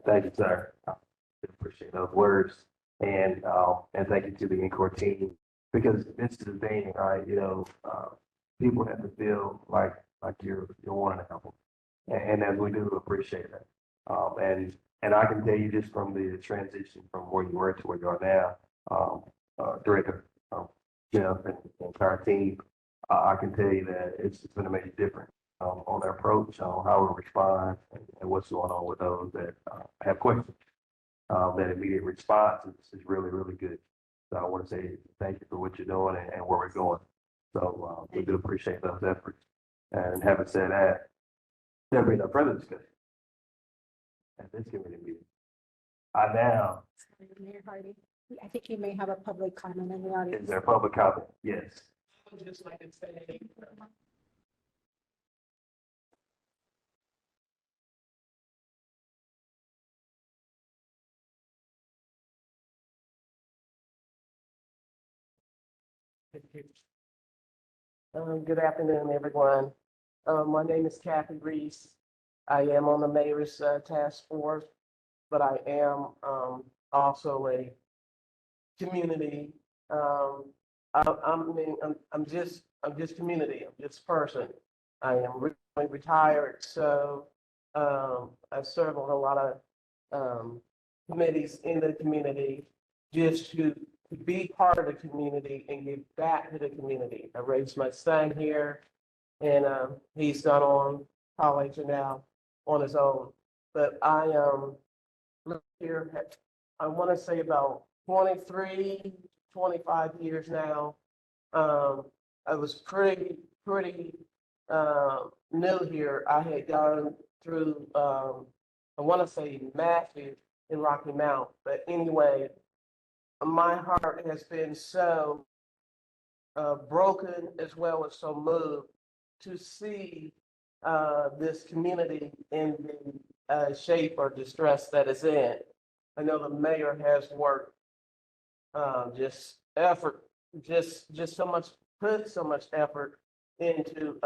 thank you, sir. I appreciate those words. And thank you to the NCORR team, because this is the thing, right? People have to feel like you're wanting to help them. And as we do appreciate that. And I can tell you just from the transition from where you were to where you are now, Director Jeff and entire team, I can tell you that it's been a major difference on their approach, on how we respond, and what's going on with those that have questions. That immediate response is really, really good. So I want to say thank you for what you're doing and where we're going. So we do appreciate those efforts. And having said that, there'll be no further discussion at this committee meeting. I now, Mayor Hardy, I think you may have a public comment in the audience. is there public comment? Yes. I would just like to say, Good afternoon, everyone. My name is Kathy Reese. I am on the mayor's task force, but I am also a community. I'm just community. I'm just person. I am recently retired, so I serve on a lot of committees in the community just to be part of the community and give back to the community. I raised my son here, and he's gone on college and now on his own. But I live here, I want to say about 23, 25 years now. I was pretty new here. I had gone through, I want to say Matthew in Rocky Mount, but anyway, my heart has been so broken as well as so moved to see this community in the shape or distress that it's in. I know the mayor has worked just effort, just so much, put so much effort into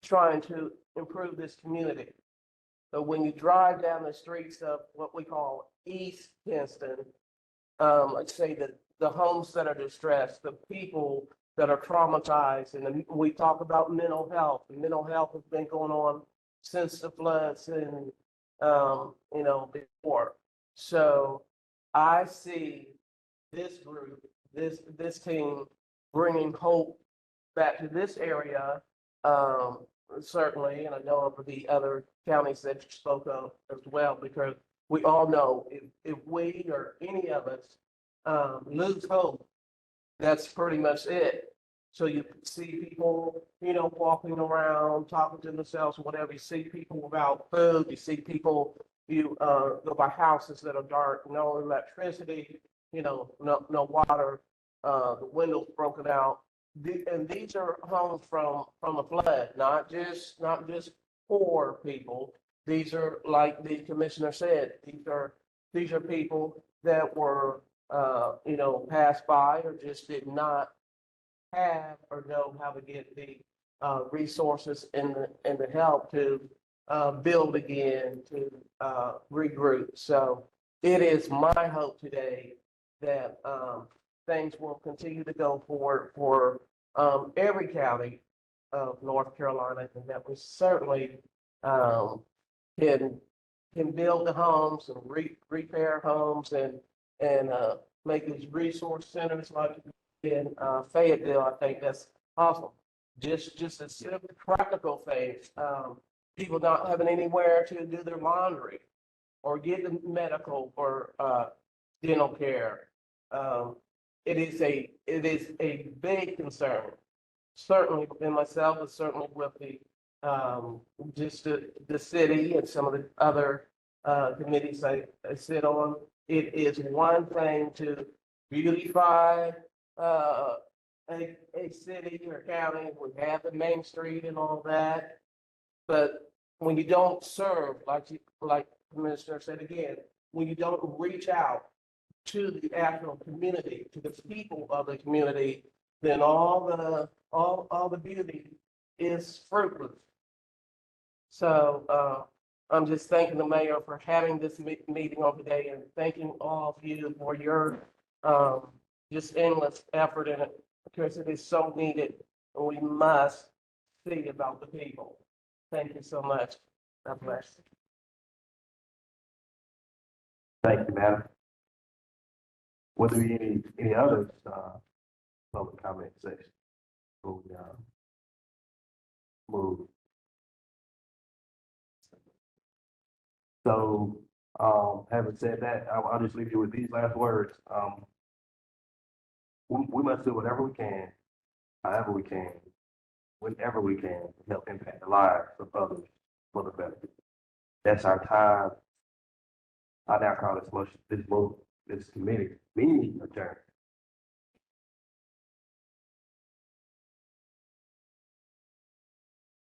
trying to improve this community. So when you drive down the streets of what we call East Kinston, let's say that the homes that are distressed, the people that are traumatized, and we talk about mental health. And mental health has been going on since the floods and before. So I see this group, this team bringing hope back to this area, certainly, and I know of the other counties that you spoke of as well, because we all know if we or any of us lose hope, that's pretty much it. So you see people, walking around, talking to themselves, whatever. You see people without food. You see people, you go by houses that are dark, no electricity, no water, the windows broken out. And these are homes from a flood, not just poor people. These are, like the commissioner said, these are people that were passed by or just did not have or know how to get the resources and the help to build again, to regroup. So it is my hope today that things will continue to go forward for every county of North Carolina, and that we certainly can build the homes and repair homes and make these resource centers like in Fayetteville. I think that's awesome. Just a simple practical thing. People not having anywhere to do their laundry or get the medical or dental care. It is a big concern, certainly within myself, but certainly with the the city and some of the other committees I sit on. It is one thing to beautify a city or county. We have the Main Street and all that, but when you don't serve, like the Commissioner said again, when you don't reach out to the actual community, to the people of the community, then all the beauty is fruitless. So I'm just thanking the mayor for having this meeting on today, and thanking all of you for your just endless effort in it, because it is so needed, and we must see about the people. Thank you so much. God bless. Thank you, madam. Would there be any other public comment section? Before we move. So, having said that, I'll just leave you with these last words. We must do whatever we can, however we can, whenever we can, to help impact the lives of others for the better. That's our time. I now call this committee meeting adjourned.